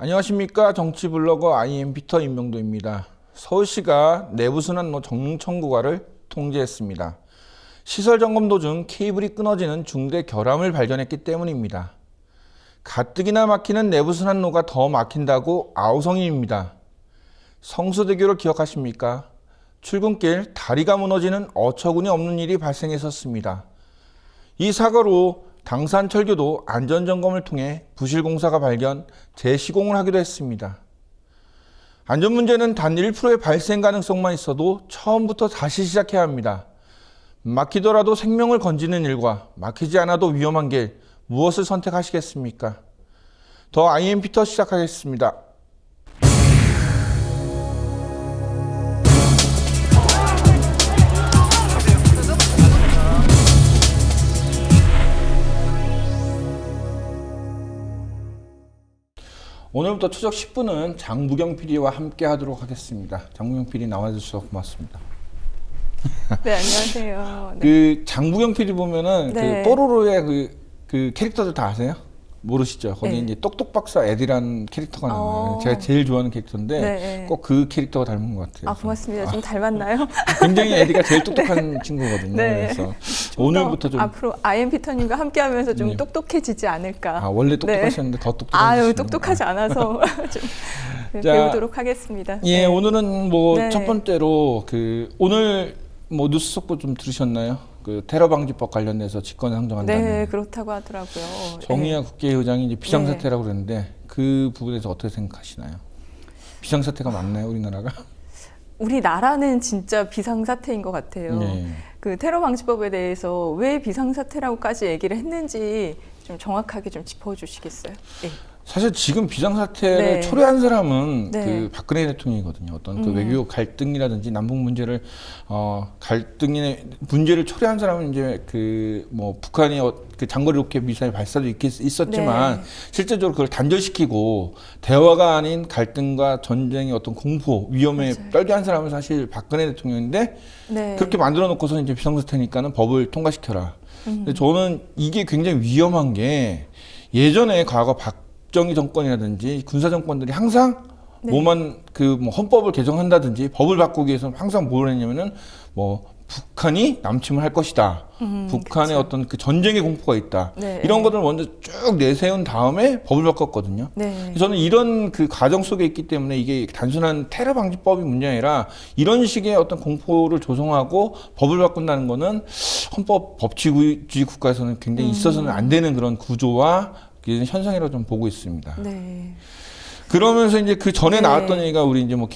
안녕하십니까. 정치블로거 IM 피터 임명도입니다. 서울시가 내부순환로 정청구가를 통제했습니다. 시설 점검 도중 케이블이 끊어지는 중대 결함을 발견했기 때문입니다. 가뜩이나 막히는 내부순환로가 더 막힌다고 아우성인입니다. 성수대교를 기억하십니까? 출근길 다리가 무너지는 어처구니 없는 일이 발생했었습니다. 이 사고로 당산철교도 안전점검을 통해 부실공사가 발견, 재시공을 하기도 했습니다. 안전문제는 단 1%의 발생 가능성만 있어도 처음부터 다시 시작해야 합니다. 막히더라도 생명을 건지는 일과 막히지 않아도 위험한 길, 무엇을 선택하시겠습니까? 더 IM 피터 시작하겠습니다. 오늘부터 추적 10분은 장부경 PD와 함께 하도록 하겠습니다. 장부경 PD 나와주셔서 고맙습니다. 네, 안녕하세요. 네. 그 장부경 PD 보면은 네. 그 뽀로로의 그 캐릭터들 다 아세요? 모르시죠? 거기 네. 이제 똑똑박사 에디라는 캐릭터가 나와요. 제가 제일 좋아하는 캐릭터인데 네. 꼭 그 캐릭터가 닮은 것 같아요. 아, 고맙습니다. 좀 닮았나요? 굉장히 에디가 제일 똑똑한 친구거든요. 네. 그래서 오늘부터 좀 앞으로 IM 피터님과 함께하면서 좀 네. 똑똑해지지 않을까. 원래 똑똑하셨는데 더 똑똑해지시네요. 아유, 똑똑하지 않아서 좀 자, 배우도록 하겠습니다. 예, 네. 오늘은 뭐 네. 첫 번째로 그 오늘 뭐 뉴스 속보 좀 들으셨나요? 그 테러 방지법 관련해서 직권 상정한다는. 네, 그렇다고 하더라고요. 정의화 네. 국회의장이 이제 비상사태라고 그랬는데 그 부분에서 어떻게 생각하시나요? 비상사태가 맞나요, 우리나라가? 우리나라는 진짜 비상사태인 것 같아요. 네. 그 테러 방지법에 대해서 왜 비상사태라고까지 얘기를 했는지 좀 정확하게 좀 짚어주시겠어요? 네. 사실 지금 비상사태를 네. 초래한 사람은 네. 그 박근혜 대통령이거든요. 어떤 그 외교 갈등이라든지 남북 문제를 갈등의 문제를 초래한 사람은 이제 그 뭐 북한이 그 장거리 로켓 미사일 발사도 있었지만 네. 실제적으로 그걸 단절시키고 대화가 아닌 갈등과 전쟁의 어떤 공포 위험에 맞아요. 떨게 한 사람은 사실 박근혜 대통령인데 네. 그렇게 만들어 놓고서 이제 비상사태니까는 법을 통과시켜라. 근데 저는 이게 굉장히 위험한 게 예전에 과거 박정희 정권이라든지 군사 정권들이 항상 네. 뭐만 그 뭐 헌법을 개정한다든지 법을 바꾸기 위해서 항상 뭘 했냐면은 뭐 북한이 남침을 할 것이다. 북한의 그쵸. 어떤 그 전쟁의 공포가 있다. 네. 이런 것들을 먼저 쭉 내세운 다음에 법을 바꿨거든요. 네. 저는 이런 그 과정 속에 있기 때문에 이게 단순한 테러 방지법이 문제가 아니라 이런 식의 어떤 공포를 조성하고 법을 바꾼다는 거는 헌법 법치주의 국가에서는 굉장히 있어서는 안 되는 그런 구조와 이런 현상이라고 좀 보고 있습니다. 네. 그러면서 이제 그 전에 네. 나왔던 얘기가 우리 이제 뭐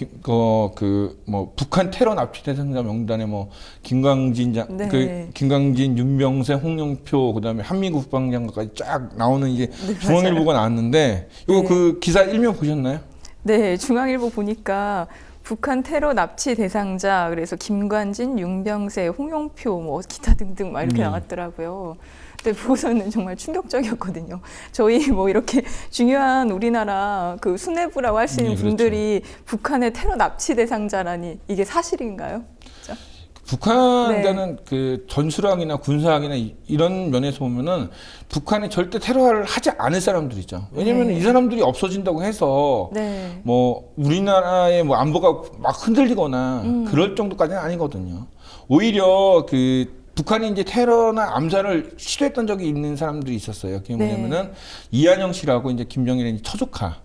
북한 테러 납치 대상자 명단에 뭐 김광진 네. 김광진, 윤병세, 홍영표 그다음에 한민구 국방장관까지 쫙 나오는 이제 네, 중앙일보가 나왔는데 이거 네. 그 기사 일면 보셨나요? 네, 중앙일보 보니까 북한 테러 납치 대상자 그래서 김관진, 윤병세, 홍영표 뭐 기타 등등 막 이렇게 나왔더라고요. 근데 보고서는 정말 충격적이었거든요. 저희 뭐 이렇게 중요한 우리나라 그 수뇌부라고 할 수 있는 네, 그렇죠. 분들이 북한의 테러 납치 대상자라니 이게 사실인가요? 진짜? 북한과는 그 전술학이나 군사학이나 이런 면에서 보면은 북한이 절대 테러를 하지 않을 사람들이죠. 왜냐면 네. 이 사람들이 없어진다고 해서 네. 뭐 우리나라의 뭐 안보가 막 흔들리거나 그럴 정도까지는 아니거든요. 오히려 그 북한이 이제 테러나 암살을 시도했던 적이 있는 사람들이 있었어요. 그게 뭐냐면은 이한영 씨라고 이제 김정일의 처조카.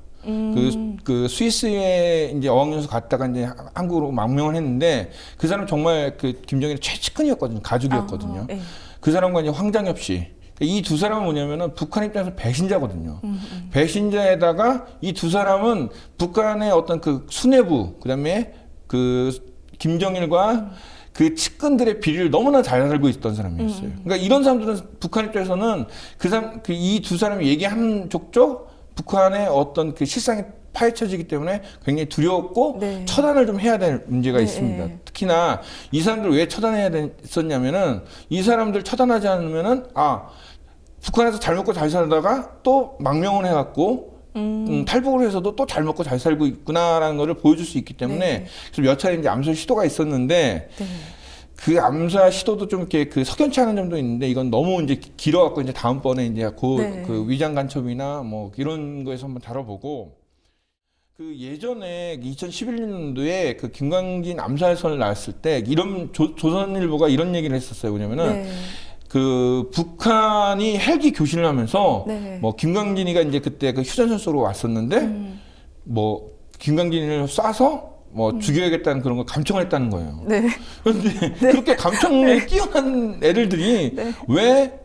그 스위스에 이제 어학연수 갔다가 이제 한국으로 망명을 했는데 그 사람 정말 그 김정일의 최측근이었거든요. 가족이었거든요. 네. 그 사람과 이제 황장엽 씨. 이 두 사람은 뭐냐면은 북한 입장에서 배신자거든요. 배신자에다가 이 두 사람은 북한의 어떤 그 수뇌부, 그다음에 그 김정일과 그 측근들의 비리를 너무나 잘 알고 있던 사람이었어요. 그러니까 이런 사람들은 북한 입장에서는 이 두 사람이 얘기하는 족족 북한의 어떤 그 실상이 파헤쳐지기 때문에 굉장히 두려웠고 네. 처단을 좀 해야 될 문제가 네, 있습니다. 네. 특히나 이 사람들 왜 처단해야 됐었냐면은 이 사람들 처단하지 않으면은 북한에서 잘 먹고 잘 살다가 또 망명을 해갖고 탈북을 해서도 또 잘 먹고 잘 살고 있구나라는 것을 보여줄 수 있기 때문에 네. 그래서 몇 차례 이제 암살 시도가 있었는데 네. 그 암살 시도도 좀 이렇게 그 석연치 않은 점도 있는데 이건 너무 이제 길어갖고 이제 다음번에 이제 네. 그 위장 간첩이나 뭐 이런 거에서 한번 다뤄보고 그 예전에 2011년도에 그 김광진 암살설 나왔을 때 이런 조선일보가 이런 얘기를 했었어요. 뭐냐면은 네. 그 북한이 헬기 교신을 하면서 네. 뭐 김광진이가 이제 그때 그 휴전선수로 왔었는데 뭐 김광진을 쏴서 뭐 죽여야겠다는 그런 걸 감청을 했다는 거예요. 네. 그런데 그렇게 감청에 뛰어난 애들들이 네. 왜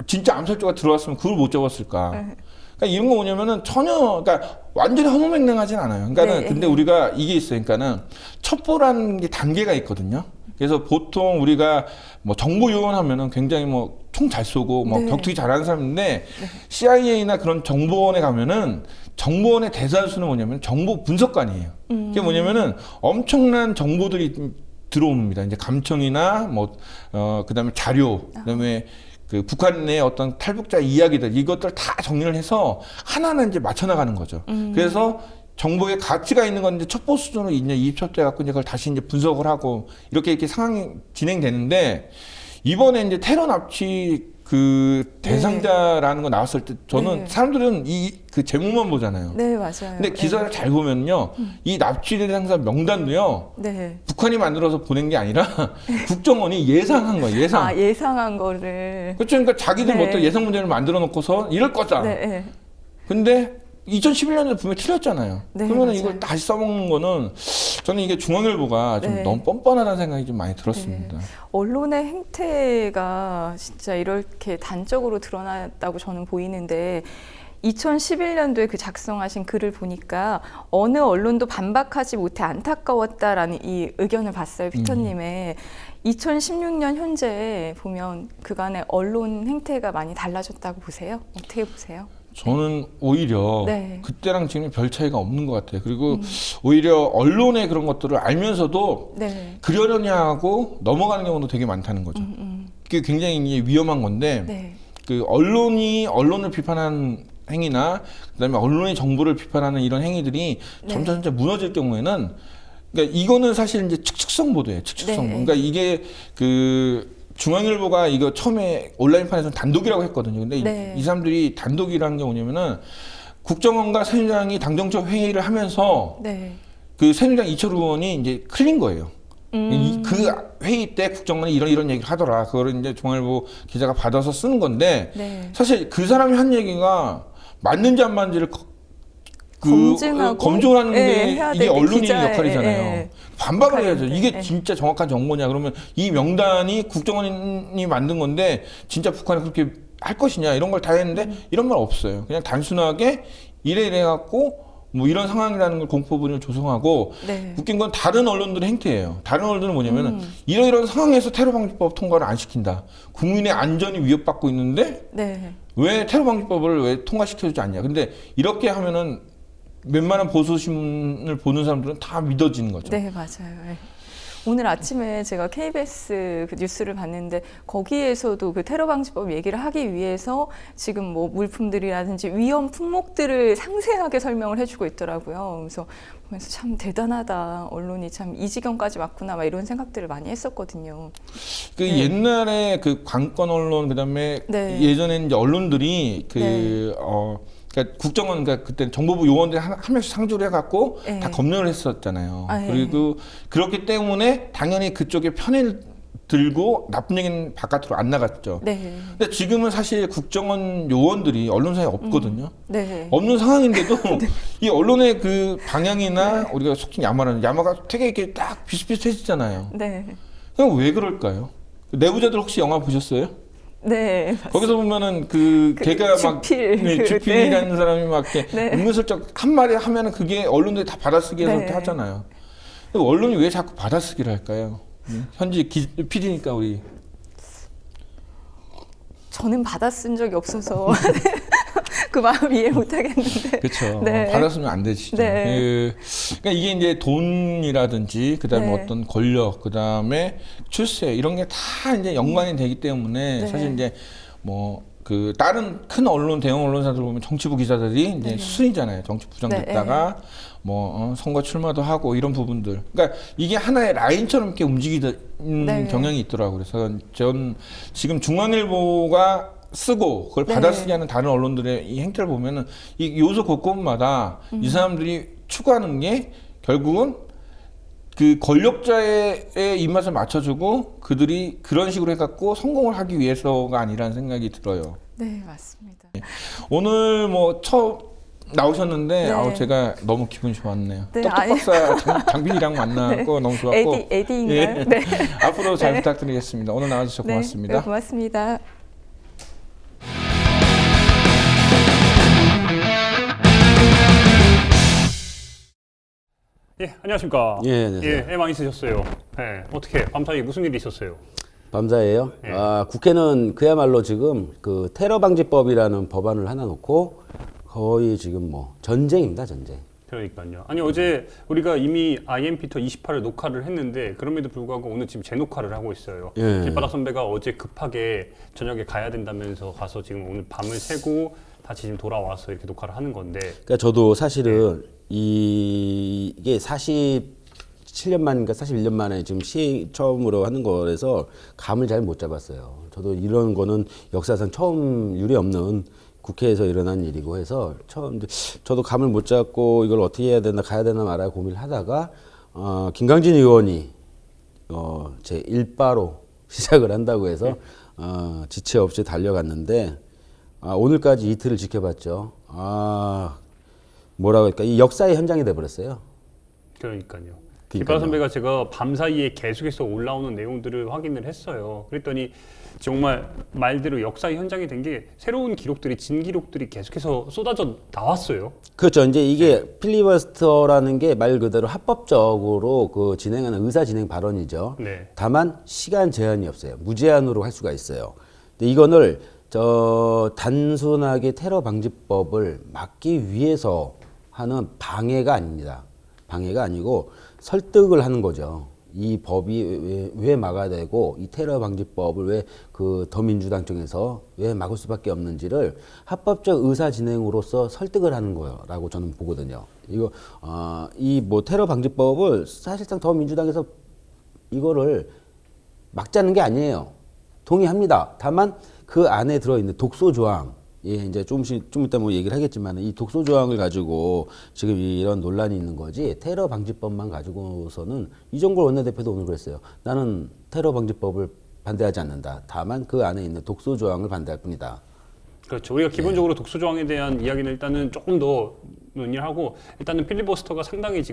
진짜 암살자가 들어왔으면 그걸 못 잡았을까? 네. 그러니까 이런 거 뭐냐면은 전혀, 그러니까 완전히 허무맹랑하진 않아요. 그러니까는 네. 근데 우리가 이게 있어요. 그러니까는 첩보라는 게 단계가 있거든요. 그래서 보통 우리가 뭐 정보 요원하면은 굉장히 뭐 총 잘 쏘고 뭐 네. 격투기 잘하는 사람인데 CIA나 그런 정보원에 가면은 정보원의 대다수는 뭐냐면 정보 분석관이에요. 그게 뭐냐면은 엄청난 정보들이 들어옵니다. 이제 감청이나 뭐 그다음에 자료, 그다음에 그 북한의 어떤 탈북자 이야기들 이것들 다 정리를 해서 하나하나 이제 맞춰 나가는 거죠. 그래서 정보의 가치가 있는 건 이제 첩보 수준으로 이제 이입첩돼 갖고 이제 그걸 다시 이제 분석을 하고 이렇게 상황이 진행되는데 이번에 이제 테러 납치 그 대상자라는 거 나왔을 때 저는 네. 사람들은 이 그 제목만 보잖아요. 네, 맞아요. 근데 기사를 잘 보면요, 이 납치 대상자 명단도요. 네. 북한이 만들어서 보낸 게 아니라 국정원이 예상한 거예요. 예상. 아, 예상한 거를. 그렇죠. 그러니까 자기들 네. 어떤 예상 문제를 만들어 놓고서 이럴 거다. 네. 네. 근데 2011년에 분명히 틀렸잖아요. 네, 그러면 맞아요. 이걸 다시 써먹는 거는 저는 이게 중앙일보가 좀 네. 너무 뻔뻔하다는 생각이 좀 많이 들었습니다. 언론의 행태가 진짜 이렇게 단적으로 드러났다고 저는 보이는데 2011년도에 그 작성하신 글을 보니까 어느 언론도 반박하지 못해 안타까웠다라는 이 의견을 봤어요, 피터님의. 2016년 현재 보면 그간의 언론 행태가 많이 달라졌다고 보세요? 어떻게 보세요? 저는 오히려 네. 그때랑 지금 별 차이가 없는 것 같아요. 그리고 오히려 언론의 그런 것들을 알면서도 네. 그러려냐 하고 넘어가는 경우도 되게 많다는 거죠. 그게 굉장히 이제 위험한 건데 네. 그 언론이 언론을 비판하는 행위나 그다음에 언론의 정보를 비판하는 이런 행위들이 네. 점점 무너질 경우에는 그러니까 이거는 사실 이제 측측성 보도예요. 측측성. 네. 그러니까 이게 그 중앙일보가 이거 처음에 온라인판에서 단독이라고 했거든요. 근데 네. 이 사람들이 단독이라는 게 뭐냐면은 국정원과 새누리당이 당정적 회의를 하면서 네. 그 새누리당 이철우 의원이 이제 클린 거예요. 그 회의 때 국정원이 이런 얘기를 하더라. 그거를 이제 중앙일보 기자가 받아서 쓰는 건데 네. 사실 그 사람이 한 얘기가 맞는지 안 맞는지를 검증하고 검증을 하는 게 해야 이게 될 언론의 기자의, 역할이잖아요. 반박을 해야죠. 역할인데, 이게 진짜 정확한 정보냐? 그러면 이 명단이 국정원이 만든 건데 진짜 북한이 그렇게 할 것이냐? 이런 걸 다 했는데 이런 말 없어요. 그냥 단순하게 이래 갖고 뭐 이런 상황이라는 걸 공포분을 조성하고 네. 웃긴 건 다른 언론들의 행태예요. 다른 언론들은 뭐냐면은 이런 상황에서 테러방지법 통과를 안 시킨다. 국민의 안전이 위협받고 있는데 네. 왜 테러방지법을 왜 통과시켜주지 않냐. 근데 이렇게 하면은 웬만한 보수신문을 보는 사람들은 다 믿어지는 거죠. 네, 맞아요. 네. 오늘 아침에 제가 KBS 그 뉴스를 봤는데 거기에서도 그 테러 방지법 얘기를 하기 위해서 지금 뭐 물품들이라든지 위험 품목들을 상세하게 설명을 해주고 있더라고요. 그래서 보면서 참 대단하다. 언론이 참 이 지경까지 왔구나. 막 이런 생각들을 많이 했었거든요. 그 네. 옛날에 그 관건 언론 그다음에 네. 예전에는 이제 언론들이 그 네. 그러니까 국정원 그러니까 그때 정보부 요원들 한 명씩 상주를 해갖고 네. 다 검열을 했었잖아요. 아, 네. 그리고 그렇기 때문에 당연히 그쪽에 편을 들고 나쁜 얘기는 바깥으로 안 나갔죠. 네. 근데 지금은 사실 국정원 요원들이 언론사에 없거든요. 네. 없는 상황인데도 이 언론의 그 방향이나 우리가 속칭 야마라는 야마가 되게 이렇게 딱 비슷비슷해지잖아요. 네. 그럼 왜 그럴까요? 내부자들 혹시 영화 보셨어요? 네. 거기서 보면은 그 걔가 막 주필. 네, 주필이라는 사람이 막 이렇게 네. 은근슬쩍 한 마디 하면은 그게 언론들이 다 받아쓰기 해서 네. 이렇게 하잖아요. 근데 언론이 왜 자꾸 받아쓰기를 할까요? 현지 PD니까 우리 저는 받아 쓴 적이 없어서 그 마음 이해 못 하겠는데. 그렇죠. 네. 받았으면 안 되시죠. 네. 그러니까 이게 이제 돈이라든지 그다음에 네. 어떤 권력 그다음에 출세 이런 게 다 이제 연관이 되기 때문에 네. 사실 이제 뭐 그 다른 큰 언론 대형 언론사들 보면 정치부 기자들이 이제 네. 수순이잖아요. 정치 부장됐다가 뭐 선거 출마도 하고 이런 부분들. 그러니까 이게 하나의 라인처럼 이렇게 움직이는 네. 경향이 있더라고요. 그래서 전 지금 중앙일보가 쓰고 그걸 네. 받아쓰기 하는 다른 언론들의 이 행태를 보면은 이 요소 곳곳마다 이 사람들이 추구하는 게 결국은 그 권력자의 입맛을 맞춰주고 그들이 그런 식으로 해갖고 성공을 하기 위해서가 아니라는 생각이 들어요. 네, 맞습니다. 오늘 뭐 처음 나오셨는데 네. 제가 너무 기분이 좋았네요. 네, 떡떡박사 장빈이랑 만나고 너무 좋았고 에디인가요? 네. 앞으로 잘 네. 부탁드리겠습니다. 오늘 나와주셔서 고맙습니다. 네, 고맙습니다. 예, 안녕하십니까. 예, 안녕하세요. 애 많이 쓰셨어요. 예, 어떻게 밤사이 무슨 일이 있었어요? 밤사이에요? 예. 국회는 그야말로 지금 그 테러 방지법이라는 법안을 하나 놓고 거의 지금 뭐 전쟁입니다, 전쟁. 그러니까요. 아니 어제 우리가 이미 IMP터 28을 녹화를 했는데 그럼에도 불구하고 오늘 지금 재녹화를 하고 있어요. 예. 길바닥 선배가 어제 급하게 저녁에 가야 된다면서 가서 지금 오늘 밤을 새고 다시 지금 돌아와서 이렇게 녹화를 하는 건데. 그러니까 저도 사실은 이게 47년 만인가 41년 만에 지금 처음으로 하는 거라서 감을 잘 못 잡았어요. 저도 이런 거는 역사상 처음 유례 없는 국회에서 일어난 일이고 해서 저도 감을 못 잡고 이걸 어떻게 해야 되나 가야 되나 말아야 고민을 하다가 김광진 의원이 제 일바로 시작을 한다고 해서 지체 없이 달려갔는데 오늘까지 이틀을 지켜봤죠. 뭐라고 할까, 이 역사의 현장이 돼버렸어요. 그러니까요. 길바닥 선배가 제가 밤사이에 계속해서 올라오는 내용들을 확인을 했어요. 그랬더니 정말 말대로 역사의 현장이 된 게 새로운 기록들이 진기록들이 계속해서 쏟아져 나왔어요. 그렇죠. 이제 이게 필리버스터라는 게 말 그대로 합법적으로 그 진행하는 의사 진행 발언이죠. 네. 다만 시간 제한이 없어요. 무제한으로 할 수가 있어요. 근데 이거를 단순하게 테러 방지법을 막기 위해서 하는 방해가 아닙니다. 방해가 아니고 설득을 하는 거죠. 이 법이 왜 막아야 되고 이 테러 방지법을 왜 그 더민주당 쪽에서 왜 막을 수밖에 없는지를 합법적 의사 진행으로서 설득을 하는 거라고 저는 보거든요. 이거 이 뭐 테러 방지법을 사실상 더민주당에서 이거를 막자는 게 아니에요. 동의합니다. 다만 그 안에 들어있는 독소 조항, 이제 좀 이따 뭐 얘기를 하겠지만 이 독소 조항을 가지고 지금 이런 논란이 있는 거지 테러 방지법만 가지고서는 이종걸 원내대표도 오늘 그랬어요. 나는 테러 방지법을 반대하지 않는다. 다만 그 안에 있는 독소 조항을 반대할 뿐이다. 그렇죠. 우리가 기본적으로 독소 조항에 대한 이야기는 일단은 조금 더 논의를 하고 일단은 필리버스터가 상당히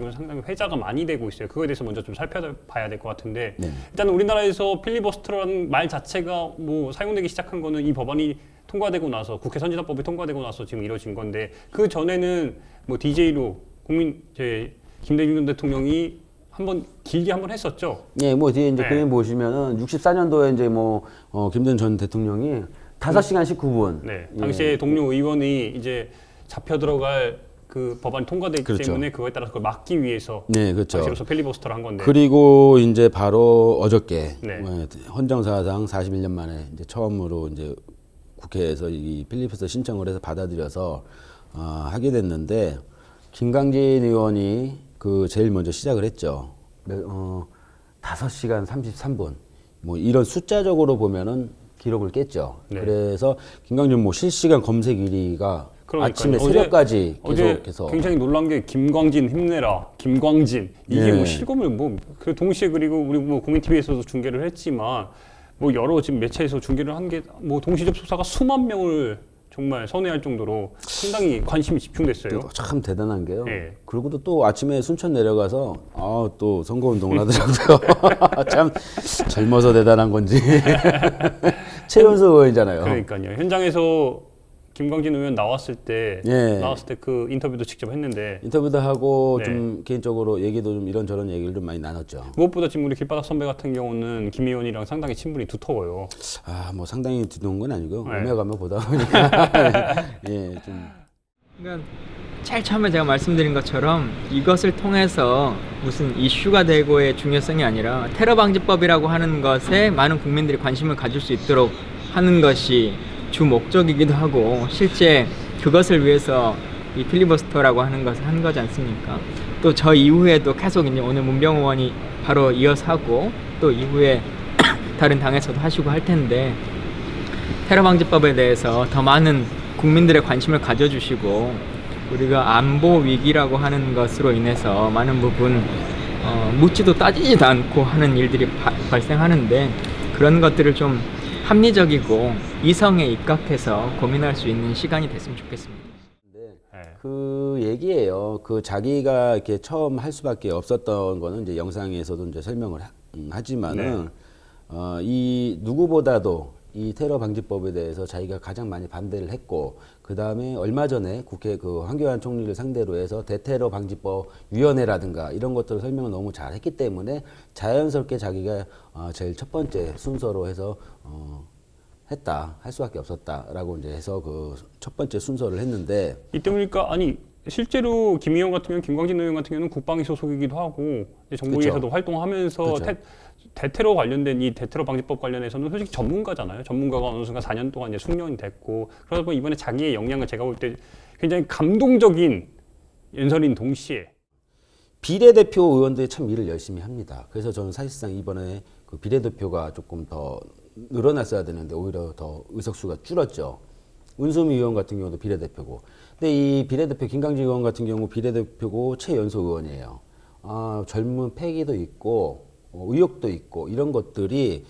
회자가 많이 되고 있어요. 그거에 대해서 먼저 좀 살펴봐야 될 것 같은데 일단 우리나라에서 필리버스터라는 말 자체가 뭐 사용되기 시작한 거는 이 법안이 통과되고 나서 국회 선진화법이 통과되고 나서 지금 이루어진 건데 그 전에는 뭐 DJ로 김대중 대통령이 길게 한번 했었죠. 예, 뭐 뒤에 이제 네. 그림 보시면은 64년도에 이제 김대중 전 대통령이 5시간 19분. 네. 당시에 동료 의원이 이제 잡혀 들어갈 그 법안이 통과되기 그렇죠. 때문에 그거에 따라서 그걸 막기 위해서 네, 그렇죠. 당시로서 필리버스터를 한 건데. 그리고 이제 바로 어저께 네. 헌정사상 41년 만에 이제 처음으로 이제 국회에서 이 필리버스터 신청을 해서 받아들여서 하게 됐는데 김광진 의원이 그 제일 먼저 시작을 했죠. 5시간 33분. 뭐 이런 숫자적으로 보면은 기록을 깼죠. 네. 그래서 김광진 뭐 실시간 검색 1위가 그러니까요. 아침에 새벽까지 어제 계속해서 굉장히 놀란 게 김광진 힘내라, 김광진 이게 예. 뭐 실검을 그 동시에 그리고 우리 뭐 국민 TV에서도 중계를 했지만 뭐 여러 지금 매체에서 중계를 한 게 뭐 동시 접속사가 수만 명을 정말 선회할 정도로 상당히 관심이 집중됐어요. 참 대단한 게요. 예. 그리고 또 아침에 순천 내려가서 또 선거운동을 하더라고요. 참 젊어서 대단한 건지. 최연소 의원이잖아요. 그러니까요. 현장에서 김광진 의원 나왔을 때 예. 그 인터뷰도 직접 했는데 인터뷰도 하고 네. 좀 개인적으로 얘기도 좀 이런저런 얘기를 좀 많이 나눴죠. 무엇보다 지금 우리 길바닥 선배 같은 경우는 김 의원이랑 상당히 친분이 두터워요. 뭐 상당히 두놓은 건 아니고 네. 오며 가며 보다 보니까 예, 좀 그러니까 제일 처음에 제가 말씀드린 것처럼 이것을 통해서 무슨 이슈가 되고의 중요성이 아니라 테러 방지법이라고 하는 것에 많은 국민들이 관심을 가질 수 있도록 하는 것이 주 목적이기도 하고 실제 그것을 위해서 이 필리버스터라고 하는 것을 한 거지 않습니까? 또 저 이후에도 계속 이제 오늘 문병 의원이 바로 이어서 하고 또 이후에 다른 당에서도 하시고 할 텐데 테러 방지법에 대해서 더 많은 국민들의 관심을 가져주시고 우리가 안보 위기라고 하는 것으로 인해서 많은 부분 묻지도 따지지도 않고 하는 일들이 발생하는데 그런 것들을 좀 합리적이고 이성에 입각해서 고민할 수 있는 시간이 됐으면 좋겠습니다. 그 얘기예요. 그 자기가 이렇게 처음 할 수밖에 없었던 거는 이제 영상에서도 이제 설명을 하지만은 이 누구보다도 이 테러 방지법에 대해서 자기가 가장 많이 반대를 했고 그 다음에 얼마 전에 국회 그 황교안 총리를 상대로 해서 대테러 방지법 위원회라든가 이런 것들을 설명을 너무 잘했기 때문에 자연스럽게 자기가 제일 첫 번째 순서로 해서 할 수밖에 없었다라고 이제 해서 그 첫 번째 순서를 했는데 이때 보니까 아니 실제로 김 의원 같은 경우는 김광진 의원 같은 경우는 국방위 소속이기도 하고 정부에서도 그쵸. 활동하면서 그쵸. 대테러 관련된 이 대테러 방지법 관련해서는 솔직히 전문가잖아요. 전문가가 어느 순간 4년 동안 이제 숙련이 됐고 그러다 보니 이번에 자기의 역량을 제가 볼 때 굉장히 감동적인 연설인 동시에 비례대표 의원들이 참 일을 열심히 합니다. 그래서 저는 사실상 이번에 그 비례대표가 조금 더 늘어났어야 되는데 오히려 더 의석수가 줄었죠. 은수미 의원 같은 경우도 비례대표고. 근데 이 비례대표 김강진 의원 같은 경우 비례대표고 최연소 의원이에요. 젊은 패기도 있고 의욕도 있고 이런 것들이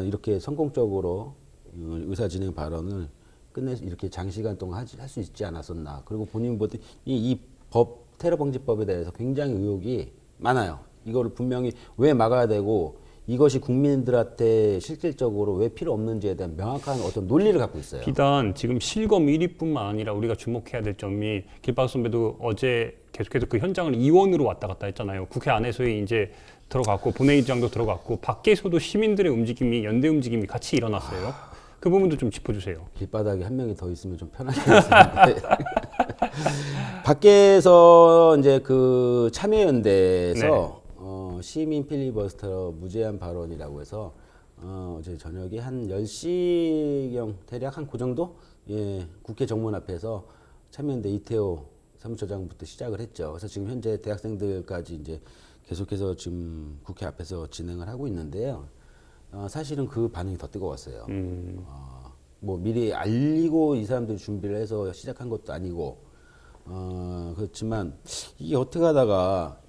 이렇게 성공적으로 의사진행 발언을 이렇게 장시간 동안 할 수 있지 않았었나. 그리고 본인보다 이 테러 방지법에 대해서 굉장히 의욕이 많아요. 이거를 분명히 왜 막아야 되고 이것이 국민들한테 실질적으로 왜 필요 없는지에 대한 명확한 어떤 논리를 갖고 있어요. 비단 지금 실검 1위뿐만 아니라 우리가 주목해야 될 점이 길바스 선배도 어제 계속해서 그 현장을 의원으로 왔다 갔다 했잖아요. 국회 안에서의 이제 들어갔고 본회의장도 들어갔고 밖에서도 시민들의 움직임이 연대 움직임이 같이 일어났어요. 그 부분도 좀 짚어주세요. 길바닥에 한 명이 더 있으면 좀 편하겠는데 밖에서 이제 그 참여연대에서 시민 필리버스터 무제한 발언이라고 해서 어제 저녁에 한 10시경 대략 한 그 정도 국회 정문 앞에서 참여연대 이태호 사무처장부터 시작을 했죠. 그래서 지금 현재 대학생들까지 이제 계속해서 지금 국회 앞에서 진행을 하고 있는데요. 사실은 그 반응이 더 뜨거웠어요. 뭐 미리 알리고 이 사람들이 준비를 해서 시작한 것도 아니고 그렇지만 이게 어떻게 하다가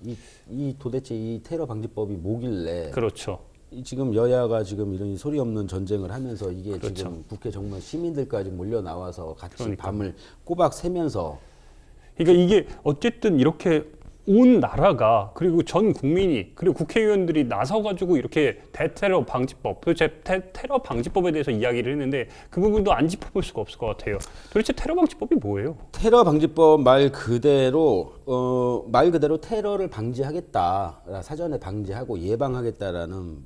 이 도대체 이 테러 방지법이 뭐길래 그렇죠. 지금 여야가 지금 이런 소리 없는 전쟁을 하면서 이게 그렇죠. 지금 국회 정문 시민들까지 몰려 나와서 같이 그러니까. 밤을 꼬박 새면서 그러니까 이게 어쨌든 이렇게 온 나라가 그리고 전 국민이 그리고 국회의원들이 나서가지고 이렇게 대테러 방지법 도대체 테러 방지법에 대해서 이야기를 했는데 그 부분도 안 짚어볼 수가 없을 것 같아요. 도대체 테러 방지법이 뭐예요? 테러 방지법 말 그대로 테러를 방지하겠다, 사전에 방지하고 예방하겠다라는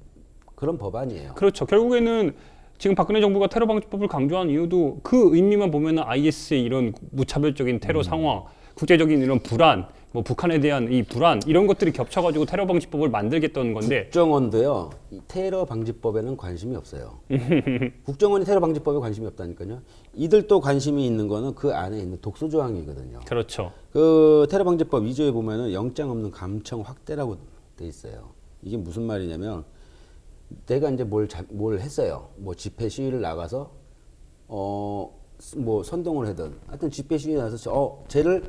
그런 법안이에요. 그렇죠. 결국에는 지금 박근혜 정부가 테러 방지법을 강조한 이유도 그 의미만 보면은 IS의 이런 무차별적인 테러 상황, 국제적인 이런 불안, 뭐 북한에 대한 이 불안 이런 것들이 겹쳐가지고 테러 방지법을 만들겠다는 건데 국정원도요, 이 테러 방지법에는 관심이 없어요. 국정원이 테러 방지법에 관심이 없다니까요. 이들도 관심이 있는 거는 그 안에 있는 독소 조항이거든요. 그렇죠. 그 테러 방지법 2조에 보면은 영장 없는 감청 확대라고 돼 있어요. 이게 무슨 말이냐면 내가 이제 뭘 했어요. 뭐 집회 시위를 나가서 뭐 선동을 하든 하여튼 집회 시위에 나서 쟤를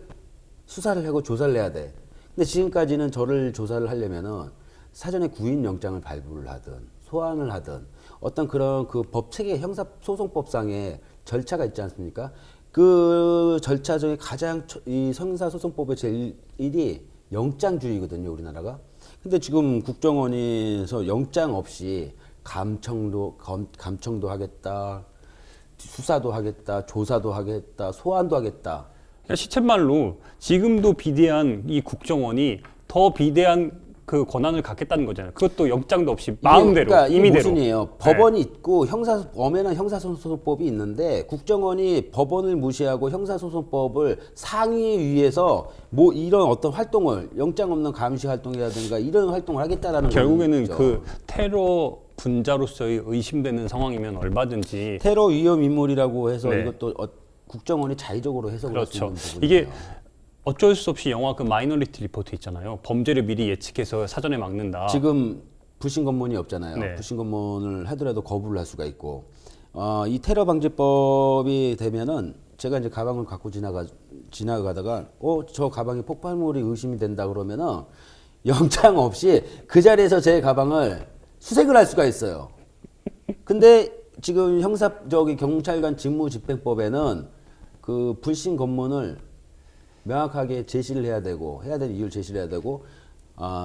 수사를 하고 조사를 해야 돼. 근데 지금까지는 저를 조사를 하려면은 사전에 구인 영장을 발부를 하든 소환을 하든 어떤 그런 그 법 체계 형사소송법상의 절차가 있지 않습니까? 그 절차 중에 가장 이 형사소송법의 제일 1이 영장주의거든요, 우리나라가. 근데 지금 국정원에서 영장 없이 감청도 하겠다, 수사도 하겠다, 조사도 하겠다, 소환도 하겠다. 시쳇말로 지금도 비대한 이 국정원이 더 비대한 그 권한을 갖겠다는 거잖아요. 그것도 영장도 없이 마음대로, 그러니까 이게 임의대로. 무슨 일이에요? 법원이 있고 엄연한 형사소송법이 있는데 국정원이 법원을 무시하고 형사소송법을 상위위에서 뭐 이런 어떤 활동을 영장 없는 감시 활동이라든가 이런 활동을 하겠다라는 결국에는 거죠. 그 테러 분자로서의 의심되는 상황이면 얼마든지 테러 위험 인물이라고 해서 네. 이것도 국정원이 자의적으로 해석을 할 수 그렇죠. 있는 부분이에요. 이게 어쩔 수 없이 영화 그 마이너리티 리포트 있잖아요. 범죄를 미리 예측해서 사전에 막는다. 지금 불신 검문이 없잖아요. 네. 불신 검문을 하더라도 거부를 할 수가 있고 이 테러 방지법이 되면은 제가 이제 가방을 갖고 지나가다가 저 가방에 폭발물이 의심이 된다 그러면은 영장 없이 그 자리에서 제 가방을 수색을 할 수가 있어요. 근데 지금 경찰관 직무집행법에는 그 불신 검문을 명확하게 제시를 해야 되고 해야 되는 이유를 제시를 해야 되고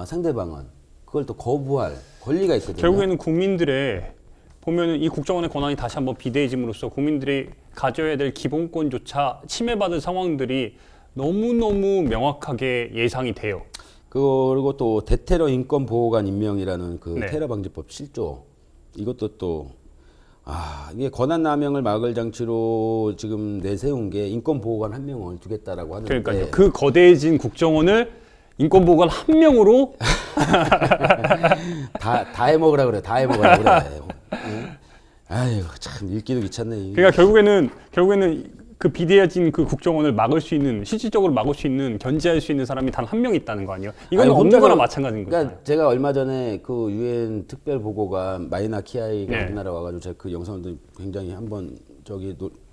상대방은 그걸 또 거부할 권리가 있거든요. 결국에는 국민들의 보면은 이 국정원의 권한이 다시 한번 비대해짐으로써 국민들이 가져야 될 기본권조차 침해받은 상황들이 너무너무 명확하게 예상이 돼요. 그리고 또 대테러 인권보호관 임명이라는 그 네. 테러 방지법 7조 이것도 또 이게 권한 남용을 막을 장치로 지금 내세운 게 인권보호관 한 명을 두겠다라고 하는데 그러니까요. 그 거대해진 국정원을 인권보호관 한 명으로 다 해먹으라 그래. 다 해먹으라 그래. 응? 아이고 참 읽기도 귀찮네. 그러니까 결국에는 그 비대해진 그 국정원을 막을 수 있는 실질적으로 막을 수 있는 견제할 수 있는 사람이 단 한 명 있다는 거 아니에요? 이거는 없는 거랑 마찬가지인 거잖아요. 그러니까 제가 얼마 전에 그 유엔 특별 보고관 마이나 키아이가 네. 우리나라 와가지고 제가 그 영상도 굉장히 한번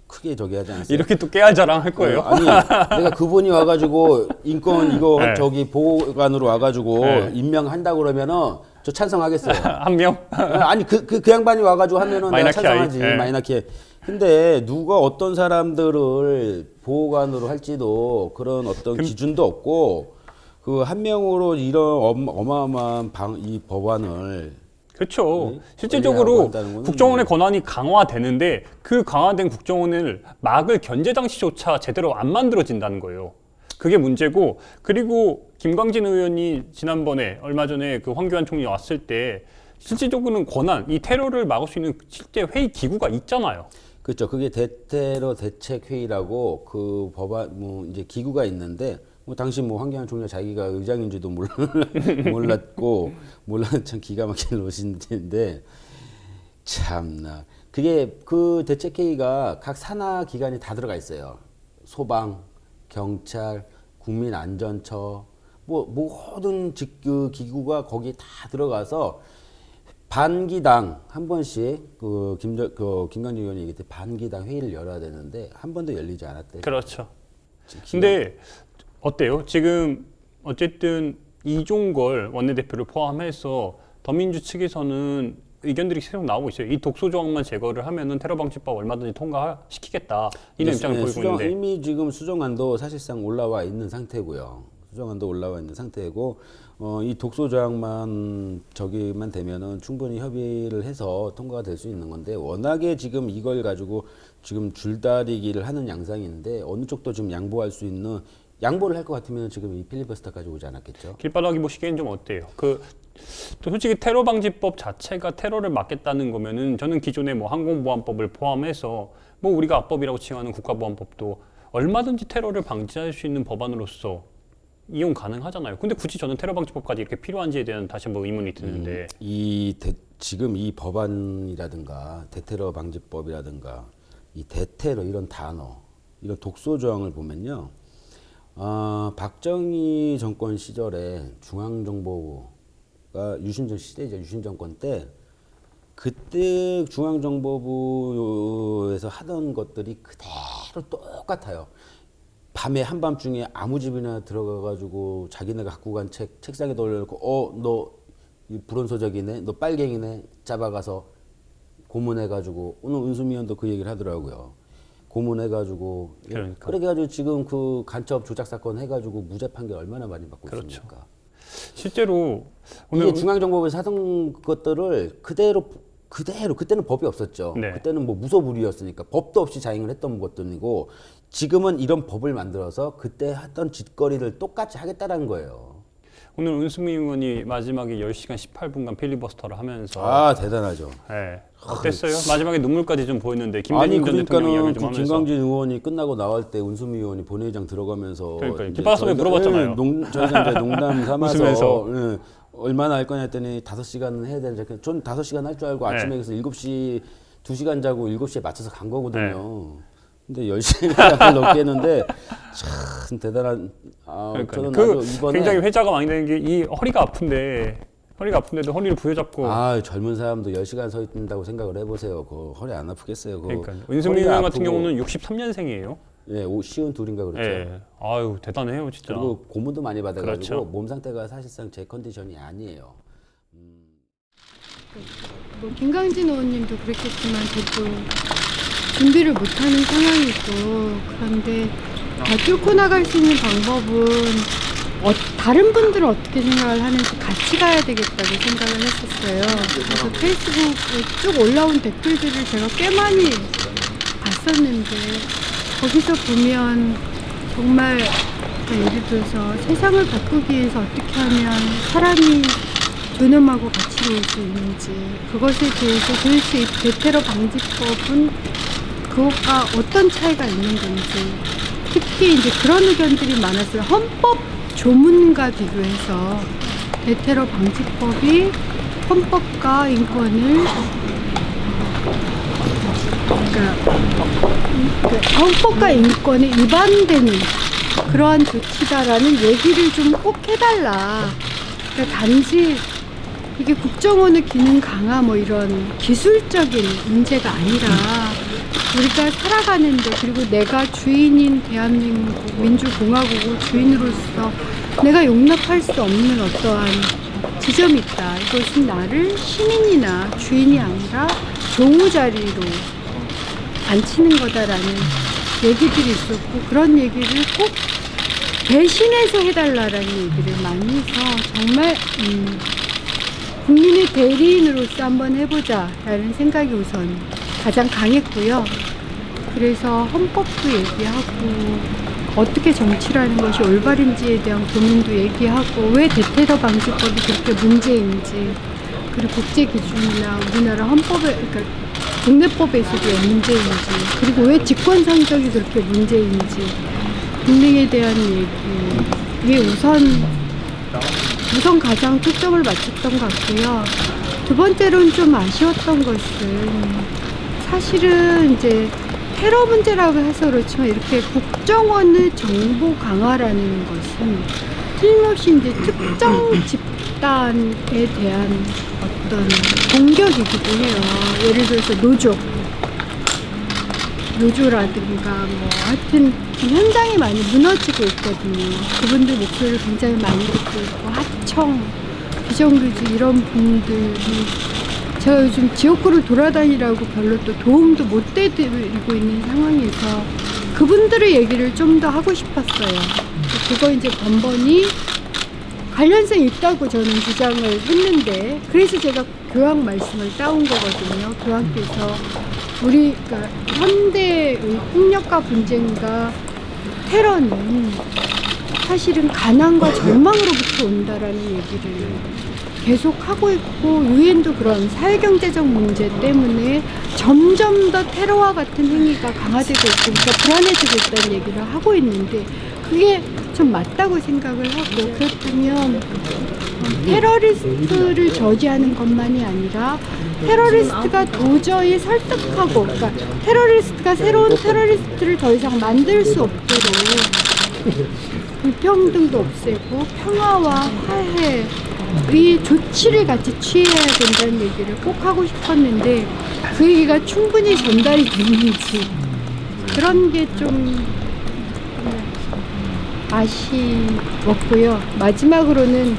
크게 하지 않았어요? 이렇게 또 깨알 자랑 할 거예요? 아니 내가 그분이 와가지고 인권 이거 네. 보고관으로 와가지고 네. 임명한다 그러면은 저 찬성하겠어요. 한 명? 아니 그 양반이 와가지고 하면은 내가 찬성하지. 네. 마이나 키아이. 근데 누가 어떤 사람들을 보호관으로 할지도 그런 어떤 기준도 없고 그 한 명으로 이런 어마어마한 이 법안을 그렇죠. 네. 실질적으로 권리하고 한다는 거는 국정원의 권한이 강화되는데 그 강화된 국정원을 막을 견제 장치조차 제대로 안 만들어진다는 거예요. 그게 문제고 그리고 김광진 의원이 지난번에 얼마 전에 그 황교안 총리 왔을 때 실질적으로는 이 테러를 막을 수 있는 실제 회의 기구가 있잖아요. 그렇죠. 그게 대테러 대책회의라고 그 법안 이제 기구가 있는데 당시 황교안 총리가 자기가 의장인지도 몰랐고 참 기가 막힌 노신인데 참나 그게 그 대책회의가 각 산하 기관이 다 들어가 있어요. 소방, 경찰, 국민안전처 모든 그 기구가 거기 다 들어가서 반기당 한 번씩 김광진 의원이 얘기했듯 반기당 회의를 열어야 되는데 한 번도 열리지 않았대요. 그렇죠. 근데 어때요? 지금 어쨌든 이종걸 원내대표를 포함해서 더민주 측에서는 의견들이 계속 나오고 있어요. 이 독소 조항만 제거를 하면은 테러 방지법 얼마든지 통과시키겠다 이런 입장을 보이고 있는데 이미 지금 수정안도 사실상 올라와 있는 상태고요. 수정안도 올라와 있는 상태고 이 독소 조항만 저기만 되면은 충분히 협의를 해서 통과가 될 수 있는 건데 워낙에 지금 이걸 가지고 지금 줄다리기를 하는 양상인데 어느 쪽도 지금 양보를 할 것 같으면 지금 이 필리버스터까지 오지 않았겠죠. 길바닥이 보시기엔 좀 어때요? 또 솔직히 테러 방지법 자체가 테러를 막겠다는 거면은 저는 기존의 항공보안법을 포함해서 우리가 합법이라고 칭하는 국가보안법도 얼마든지 테러를 방지할 수 있는 법안으로서 이용 가능하잖아요. 근데 굳이 저는 테러 방지법까지 이렇게 필요한지에 대한 다시 한번 의문이 드는데 지금 이 법안이라든가 대테러 방지법이라든가 이 대테러 이런 단어 이런 독소 조항을 보면요. 박정희 정권 시절에 중앙정보부가 유신 정권 때 그때 중앙정보부에서 하던 것들이 그대로 똑같아요. 밤에 한밤중에 아무 집이나 들어가가지고 자기네가 갖고 간 책상에 올려놓고 너 불온소적이네, 너 빨갱이네 잡아가서 고문해가지고 오늘 은수미 의원도 그 얘기를 하더라고요. 고문해가지고 그러니까. 그렇게 해가지고 지금 그 간첩 조작 사건 해가지고 무죄 판결 얼마나 많이 받고 그렇죠. 있습니까? 실제로 이게 중앙정보부에서 하던 것들을 그대로 그때는 법이 없었죠. 네. 그때는 무소불위였으니까 법도 없이 자행을 했던 것들이고 지금은 이런 법을 만들어서 그때 했던 짓거리를 똑같이 하겠다라는 거예요. 오늘 은수미 의원이 마지막에 10시간 18분간 필리버스터를 하면서 대단하죠. 네. 어땠어요? 마지막에 눈물까지 좀 보였는데 김대중 전 대통령 그러니까는 이야기를 좀 하면서 김광진 의원이 끝나고 나올 때 은수미 의원이 본회의장 들어가면서 그러니까요. 뒷바닥에 물어봤잖아요. 저희가 이제 농담 삼아서 웃으면서. 얼마나 할 거냐 했더니 5시간 해야 되는데 전 5시간 할 줄 알고 네. 아침에 그래서 7시 2시간 자고 7시에 맞춰서 간 거거든요. 네. 근데 10시간 넘게 했는데 참 대단한 그러니까 저는 그 아주 이번에 굉장히 회자가 많이 되는 게 이 허리가 아픈데 허리가 아픈데도 허리를 부여잡고. 아, 젊은 사람도 10시간 서 있는다고 생각을 해보세요. 그 허리 안 아프겠어요. 그러니까 윤승민 허리가 의원 같은 아프고, 경우는 63년생이에요. 예, 시운 둘인가 그렇죠. 예. 아유 대단해요 진짜. 그리고 고문도 많이 받아가지고 그렇죠. 몸 상태가 사실상 제 컨디션이 아니에요. 뭐 김강진 의원님도 그랬겠지만 저도 준비를 못하는 상황이고 그런데 뚫고 나갈 수 있는 방법은 다른 분들은 어떻게 생각을 하는지 같이 가야 되겠다고 생각을 했었어요. 그래서 페이스북에 쭉 올라온 댓글들을 제가 꽤 많이 봤었는데 거기서 보면 정말 예를 들어서 세상을 바꾸기 위해서 어떻게 하면 사람이 존엄하고 가치로울 수 있는지 그것에 대해서 도대체 이 대테러 방지법은 그것과 어떤 차이가 있는 건지 특히 이제 그런 의견들이 많았어요. 헌법 조문과 비교해서 대테러 방지법이 헌법과 인권을 그러니까 헌법과 인권에 위반되는 그러한 조치다라는 얘기를 좀 꼭 해달라. 그러니까 단지 이게 국정원의 기능 강화 뭐 이런 기술적인 문제가 아니라 우리가 살아가는데 그리고 내가 주인인 대한민국 민주공화국의 주인으로서 내가 용납할 수 없는 어떠한 지점이 있다. 이것은 나를 시민이나 주인이 아니라 종우 자리로 앉히는 거다라는 얘기들이 있었고 그런 얘기를 꼭 대신해서 해달라라는 얘기를 많이 해서 정말 국민의 대리인으로서 한번 해보자라는 생각이 우선 가장 강했고요. 그래서 헌법도 얘기하고 어떻게 정치라는 것이 올바른지에 대한 고민도 얘기하고 왜 대테러 방지법이 그렇게 문제인지 그리고 국제 기준이나 우리나라 헌법에 그러니까 국내법에서도 문제인지 그리고 왜 직권상정이 그렇게 문제인지 등등에 대한 얘기에 우선 가장 초점을 맞췄던 것 같고요. 두 번째로는 좀 아쉬웠던 것은 사실은 이제 테러 문제라고 해서 그렇지만 이렇게 국정원의 정보 강화라는 것은 틀림없이 이제 특정 집단에 대한 어떤 공격이기도 해요. 예를 들어서 노조라든가 뭐 하여튼 현장이 많이 무너지고 있거든요. 그분들 목소리를 굉장히 많이 듣고 있고 하청, 비정규직 이런 분들이 제가 요즘 지역구를 돌아다니라고 별로 또 도움도 못 되드리고 있는 상황에서 그분들의 얘기를 좀 더 하고 싶었어요. 그거 이제 번번이 관련성이 있다고 저는 주장을 했는데 그래서 제가 교황 말씀을 따온 거거든요. 교황께서 우리 그러니까 현대의 폭력과 분쟁과 테러는 사실은 가난과 절망으로부터 온다라는 얘기를 계속 하고 있고 유엔도 그런 사회경제적 문제 때문에 점점 더 테러와 같은 행위가 강화되고 있고 그러니까 불안해지고 있다는 얘기를 하고 있는데 그게 좀 맞다고 생각을 하고 그렇다면 테러리스트를 저지하는 것만이 아니라 테러리스트가 도저히 설득하고 그러니까 테러리스트가 새로운 테러리스트를 더 이상 만들 수 없도록 불평등도 없애고 평화와 화해의 조치를 같이 취해야 된다는 얘기를 꼭 하고 싶었는데 그 얘기가 충분히 전달이 됐는지 그런 게 좀 아쉬웠고요. 마지막으로는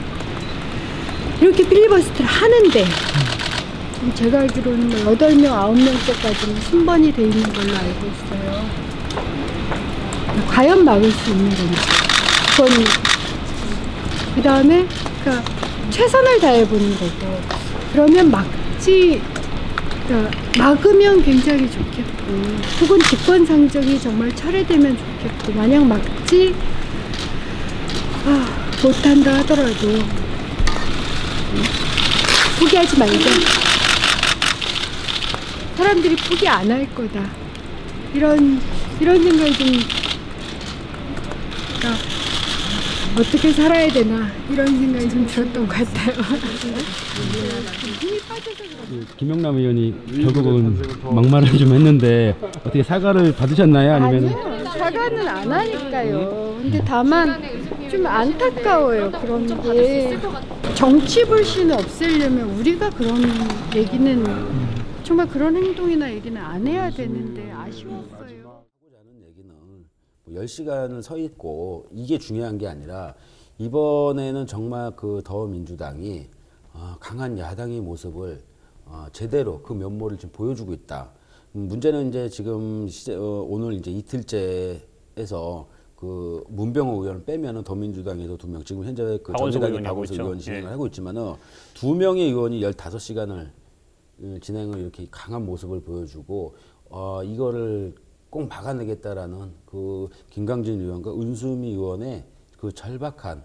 이렇게 필리버스터를 하는데 지금 제가 알기로는 8명, 9명째까지는 순번이 돼 있는 걸로 알고 있어요. 과연 막을 수 있는 건지. 그건 그 다음에 그러니까 최선을 다해보는 거고 그러면 막으면 굉장히 좋겠고 혹은 직권상정이 정말 철회되면 좋겠고 만약 막지 못한다 하더라도 포기하지 말자. 사람들이 포기 안 할 거다. 이런 생각이 좀 어떻게 살아야 되나 이런 생각이 좀 들었던 것 같아요. 힘이 빠져서 그래요. 김영남 의원이 결국은 막말을 좀 했는데 어떻게 사과를 받으셨나요? 아니면 아니요, 사과는 안 하니까요. 근데 다만 좀 안타까워요. 그런 게 정치 불신을 없애려면 우리가 그런 얘기는 정말 그런 행동이나 얘기는 안 해야 되는데 아쉬웠어요. 하고자 하는 얘기는 뭐 10시간을 서 있고 이게 중요한 게 아니라 이번에는 정말 그 더민주당이 강한 야당의 모습을 제대로 그 면모를 지금 보여주고 있다. 문제는 이제 지금 오늘 이제 이틀째에서 그 문병호 의원을 빼면은 더민주당에서 2명, 지금 현재 그 정의당의 박원석 의원이 진행을 하고 있지만은 2명의 의원이 15시간을 진행을 이렇게 강한 모습을 보여주고 이거를 꼭 막아내겠다라는 그 김광진 의원과 은수미 의원의 그 절박한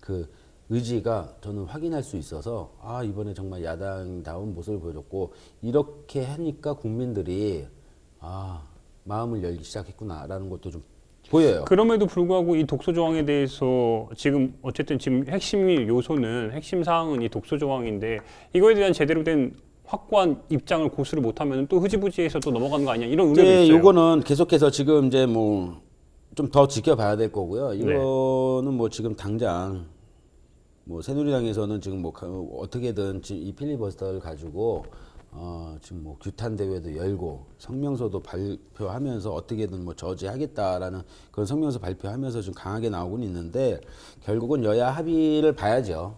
그 의지가 저는 확인할 수 있어서 이번에 정말 야당다운 모습을 보여줬고 이렇게 하니까 국민들이 마음을 열기 시작했구나라는 것도 좀 보여요. 그럼에도 불구하고 이 독소 조항에 대해서 지금 어쨌든 지금 핵심 요소는 핵심 사항은 이 독소 조항인데 이거에 대한 제대로 된 확고한 입장을 고수를 못하면 또 흐지부지해서 또 넘어가는 거 아니냐 이런 우려도 있어요. 이거는 계속해서 지금 이제 뭐 좀 더 지켜봐야 될 거고요. 이거는 뭐 지금 당장 뭐 새누리당에서는 지금 뭐 어떻게든 이 필리버스터를 가지고 지금 뭐 규탄 대회도 열고 성명서도 발표하면서 어떻게든 뭐 저지하겠다라는 그런 성명서 발표하면서 좀 강하게 나오고는 있는데 결국은 여야 합의를 봐야죠.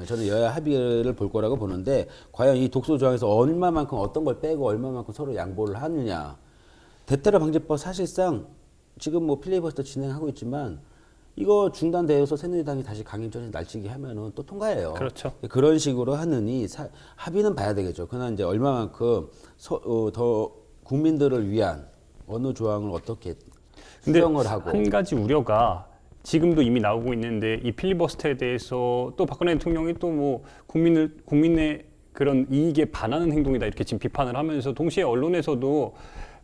저는 여야 합의를 볼 거라고 보는데 과연 이 독소 조항에서 얼마만큼 어떤 걸 빼고 얼마만큼 서로 양보를 하느냐. 대테러 방지법 사실상 지금 뭐 필리버스터 진행하고 있지만 이거 중단되어서 새누리당이 다시 강행전에 날치기 하면은 또 통과해요. 그렇죠. 그런 식으로 하느니 합의는 봐야 되겠죠. 그러나 이제 얼마만큼 더 국민들을 위한 어느 조항을 어떻게 수정을 하고. 한 가지 우려가 지금도 이미 나오고 있는데 이 필리버스터에 대해서 또 박근혜 대통령이 또 뭐 국민의 그런 이익에 반하는 행동이다 이렇게 지금 비판을 하면서 동시에 언론에서도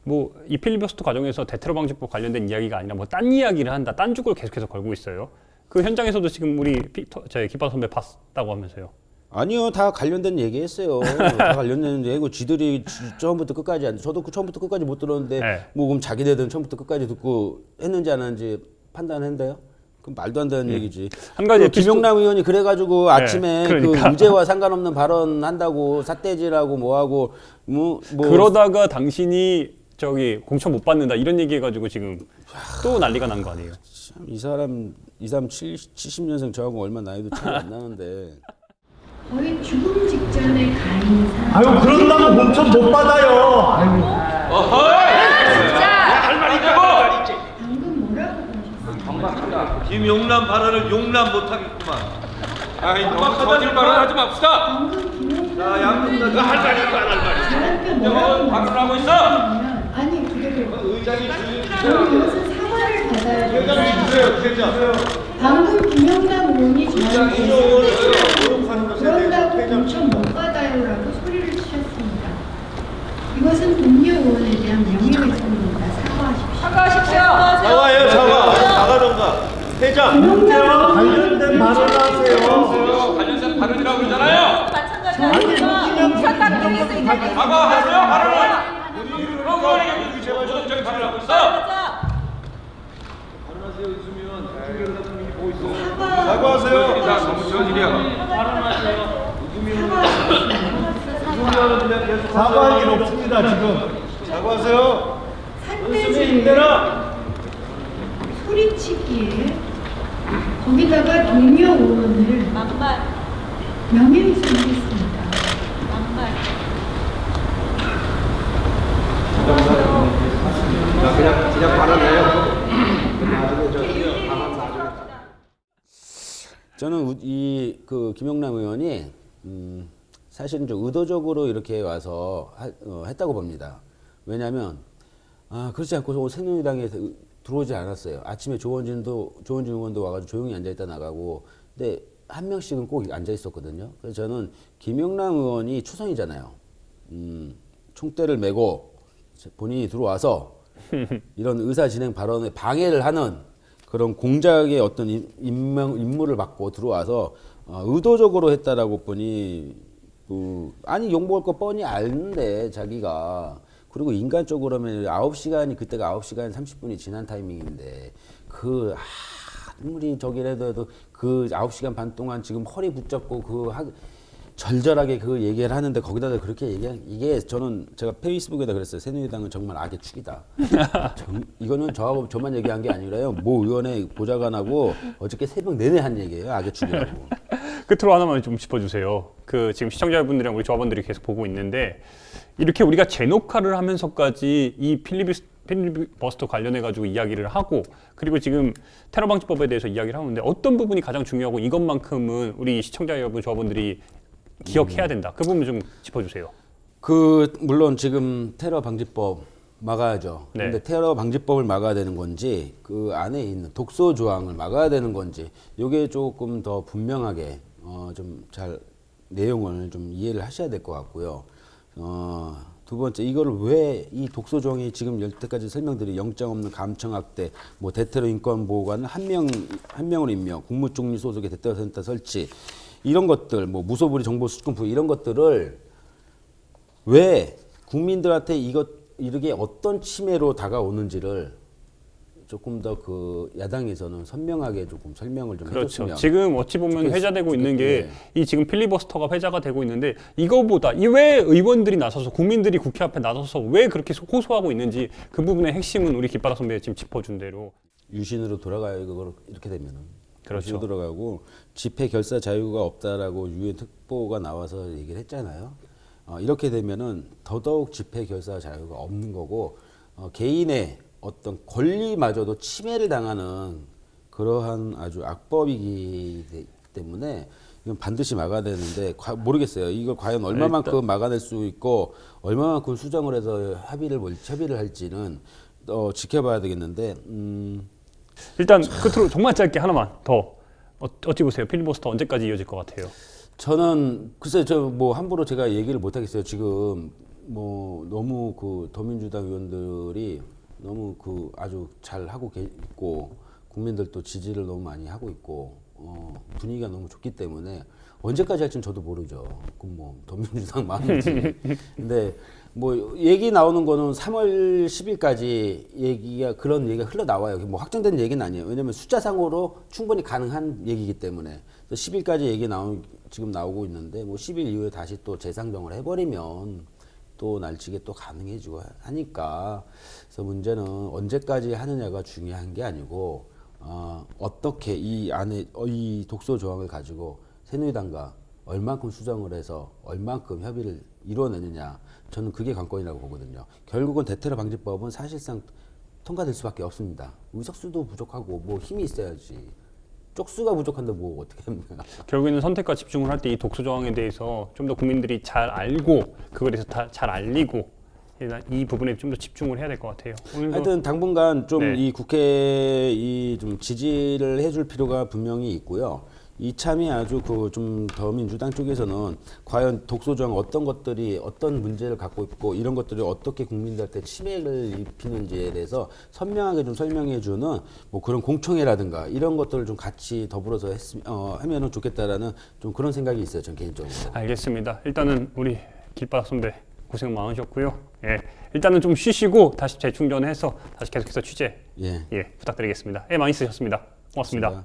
뭐 이 필리버스터 과정에서 대테러 방지법 관련된 이야기가 아니라 뭐 딴 이야기를 한다, 딴 죽을 계속해서 걸고 있어요. 그 현장에서도 지금 우리 저희 기빠 선배 봤다고 하면서요. 아니요, 다 관련된 얘기했어요. 다 관련된 얘기고 지들이 처음부터 끝까지 저도 처음부터 끝까지 못 들었는데 뭐 그럼 자기네들은 처음부터 끝까지 듣고 했는지 안 했는지 판단했는데요. 그럼 말도 안 되는 얘기지. 한 가지 김용남 의원이 그래가지고 아침에 그러니까. 그 의제와 상관없는 발언 한다고 삿대질하고 뭐하고 뭐 그러다가 당신이 저기 공천 못 받는다 이런 얘기해가지고 지금 또 난리가 난 거 아니에요? 참, 이 사람 70년생 저하고 얼마 나이도 차이 안 나는데. 거의 죽음 직전에 가인 사람. 아유 그런다고 공천 못 받아요. 방금 뭐라고 그러셨어요? 김용남 발언을 용납 못하겠구만. 아이 너무 거짓 발언하지 맙시다. 방금 김용남 자 양분 너할 말이 있고 안 할 말이 있고. 저한테 뭐라고 발언하고 있어. 아니 그대로 의장이 저는 이것은 사과를 받아야 돼요. 회장이 주세요 회장. 방금 김용남 의원이 저한테 인용을 그런다고 공천 못 받아요라고 소리를 치셨습니다. 이것은 동료 의원에 대한 명예훼손입니다. 사과하십시오. 사과해요 사과. 사과던가. 회장. 김용남 관련된 발언하세요. 관련된 발언이라고 그러잖아요. 사과하세요 발언을. 그럼 의원이 저기 발언하고 있어. 사과하세요. 나 너무 저질이야. 사과할 일 없습니다 지금. 사과하세요. 산대질 소리치기에 거기다가 동료 의원을 명예훼손했습니다. 그냥 발언해요. 저는 이 그 김용남 의원이 사실은 좀 의도적으로 이렇게 와서 했다고 봅니다. 왜냐하면 그렇지 않고 새누리당에 들어오지 않았어요. 아침에 조원진 의원도 와가지고 조용히 앉아있다 나가고, 근데 한 명씩은 꼭 앉아 있었거든요. 그래서 저는 김용남 의원이 초선이잖아요. 총대를 메고 본인이 들어와서 이런 의사 진행 발언에 방해를 하는 그런 공작의 어떤 임무를 받고 들어와서 의도적으로 했다라고 보니 아니 욕먹을 거 뻔히 아는데 자기가. 그리고 인간적으로 하면 9시간이 그때가 9시간 30분이 지난 타이밍인데 아무리 저기라도 해도 그 9시간 반 동안 지금 허리 붙잡고 절절하게 그 얘기를 하는데 거기다가 그렇게 이게 제가 페이스북에다 그랬어요. 새누리당은 정말 악의 축이다. 이거는 저만 얘기한 게 아니라요. 모 의원의 보좌관하고 어저께 새벽 내내 한 얘기예요. 악의 축이라고. 끝으로 하나만 좀 짚어주세요. 지금 시청자분들이랑 우리 조합원들이 계속 보고 있는데 이렇게 우리가 제녹화를 하면서까지 이 필리버스터 관련해가지고 이야기를 하고 그리고 지금 테러방지법에 대해서 이야기를 하는데 어떤 부분이 가장 중요하고 이것만큼은 우리 시청자 여러분, 조합원들이 기억해야 된다. 그 부분 좀 짚어주세요. 물론 지금 테러 방지법 막아야죠. 네. 근데 테러 방지법을 막아야 되는 건지 그 안에 있는 독소 조항을 막아야 되는 건지 이게 조금 더 분명하게 좀 잘 내용을 좀 이해를 하셔야 될 것 같고요. 두 번째, 이거를 왜 이 독소 조항이 지금 여태까지 설명드린 영장 없는 감청학대, 뭐 대테러 인권 보호관 한 명을 임명, 국무총리 소속의 대테러 센터 설치 이런 것들, 뭐 무소불위 정보 수집권 이런 것들을 왜 국민들한테 이렇게 어떤 침해로 다가오는지를 조금 더 그 야당에서는 선명하게 조금 설명을 좀 그렇죠. 해줬으면 지금 어찌 보면 회자되고 있는 게 이 지금 필리버스터가 회자가 되고 있는데 이거보다 이 왜 의원들이 나서서 국민들이 국회 앞에 나서서 왜 그렇게 호소하고 있는지 그 부분의 핵심은 우리 길바라 선배가 지금 짚어준 대로 유신으로 돌아가요. 그걸 이렇게 되면은. 그렇죠. 유신으로 돌아가고 집회 결사 자유가 없다라고 유엔 특보가 나와서 얘기를 했잖아요. 이렇게 되면은 더더욱 집회 결사 자유가 없는 거고 개인의 어떤 권리마저도 침해를 당하는 그러한 아주 악법이기 때문에 이건 반드시 막아야 되는데 모르겠어요. 이걸 과연 얼마만큼 막아낼 수 있고 얼마만큼 수정을 해서 협의를 할지는 지켜봐야 되겠는데 일단 끝으로 정말 짧게 하나만 더 어찌 보세요? 필리버스터 언제까지 이어질 것 같아요? 저는 글쎄 뭐 함부로 제가 얘기를 못 하겠어요. 지금 뭐 너무 그 더민주당 의원들이 너무 아주 잘 하고 있고 국민들도 지지를 너무 많이 하고 있고 분위기가 너무 좋기 때문에 언제까지 할지는 저도 모르죠. 그럼 뭐 더민주당 마음이지. 근데 뭐 얘기 나오는 거는 3월 10일까지 그런 얘기가 흘러나와요. 뭐 확정된 얘기는 아니에요. 왜냐면 숫자상으로 충분히 가능한 얘기이기 때문에 10일까지 얘기 지금 나오고 있는데 뭐 10일 이후에 다시 또 재상정을 해버리면 또 날치기 또 가능해지고 하니까 그래서 문제는 언제까지 하느냐가 중요한 게 아니고 어떻게 이 안에 이 독소 조항을 가지고 새누리당과 얼만큼 수정을 해서 얼만큼 협의를 이루어내느냐 저는 그게 관건이라고 보거든요. 결국은 대테러 방지법은 사실상 통과될 수밖에 없습니다. 의석수도 부족하고 뭐 힘이 있어야지. 쪽수가 부족한데 뭐 어떻게 합니까? 결국에는 선택과 집중을 할 때 이 독소 조항에 대해서 좀 더 국민들이 잘 알고 그거에 대해서 잘 알리고 이 부분에 좀 더 집중을 해야 될 것 같아요. 하여튼 당분간 좀 네. 이 국회에 좀 지지를 해줄 필요가 분명히 있고요. 이참에 아주 좀 더민주당 쪽에서는 과연 독소조항 어떤 문제를 갖고 있고 이런 것들이 어떻게 국민들한테 침해를 입히는지에 대해서 선명하게 좀 설명해주는 뭐 그런 공청회라든가 이런 것들을 좀 같이 더불어서 하면은 좋겠다라는 좀 그런 생각이 있어요. 전 개인적으로. 알겠습니다. 일단은 우리 길바라 선배 고생 많으셨고요. 예, 일단은 좀 쉬시고 다시 재충전해서 다시 계속해서 취재 부탁드리겠습니다. 많이 쓰셨습니다. 고맙습니다.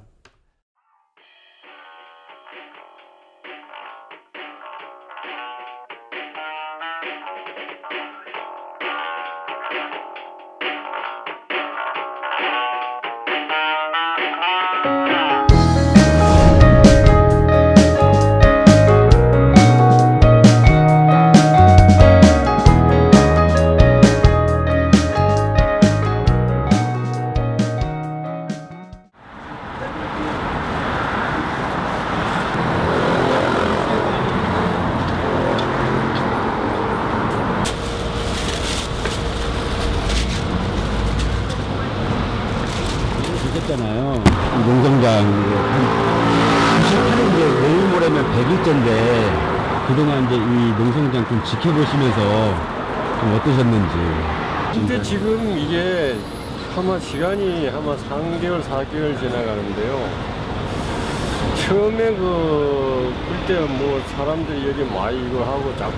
잖아요. 이 농성장 사실은 이제 내일 모레면 100일째인데 그동안 이제 이 농성장 좀 지켜보시면서 좀 어떠셨는지. 근데 지금 이게 시간이 아마 3개월, 4개월 지나가는데요. 처음에 그때 뭐 사람들이 여기 많이 이거 하고 자꾸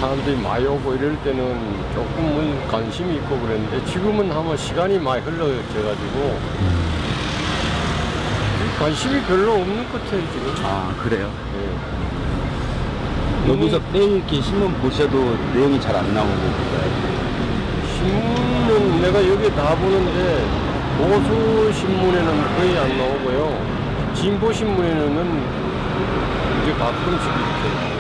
사람들이 많이 오고 이럴 때는 조금은 관심이 있고 그랬는데 지금은 아마 시간이 많이 흘러져가지고 관심이 별로 없는 것 같아요 지금. 아 그래요? 네. 여기서 매일 이렇게 신문 보셔도 내용이 잘 안 나오고 그래요. 신문은 내가 여기 다 보는데 보수 신문에는 거의 안 나오고요. 진보 신문에는 이제 가끔씩 이렇게.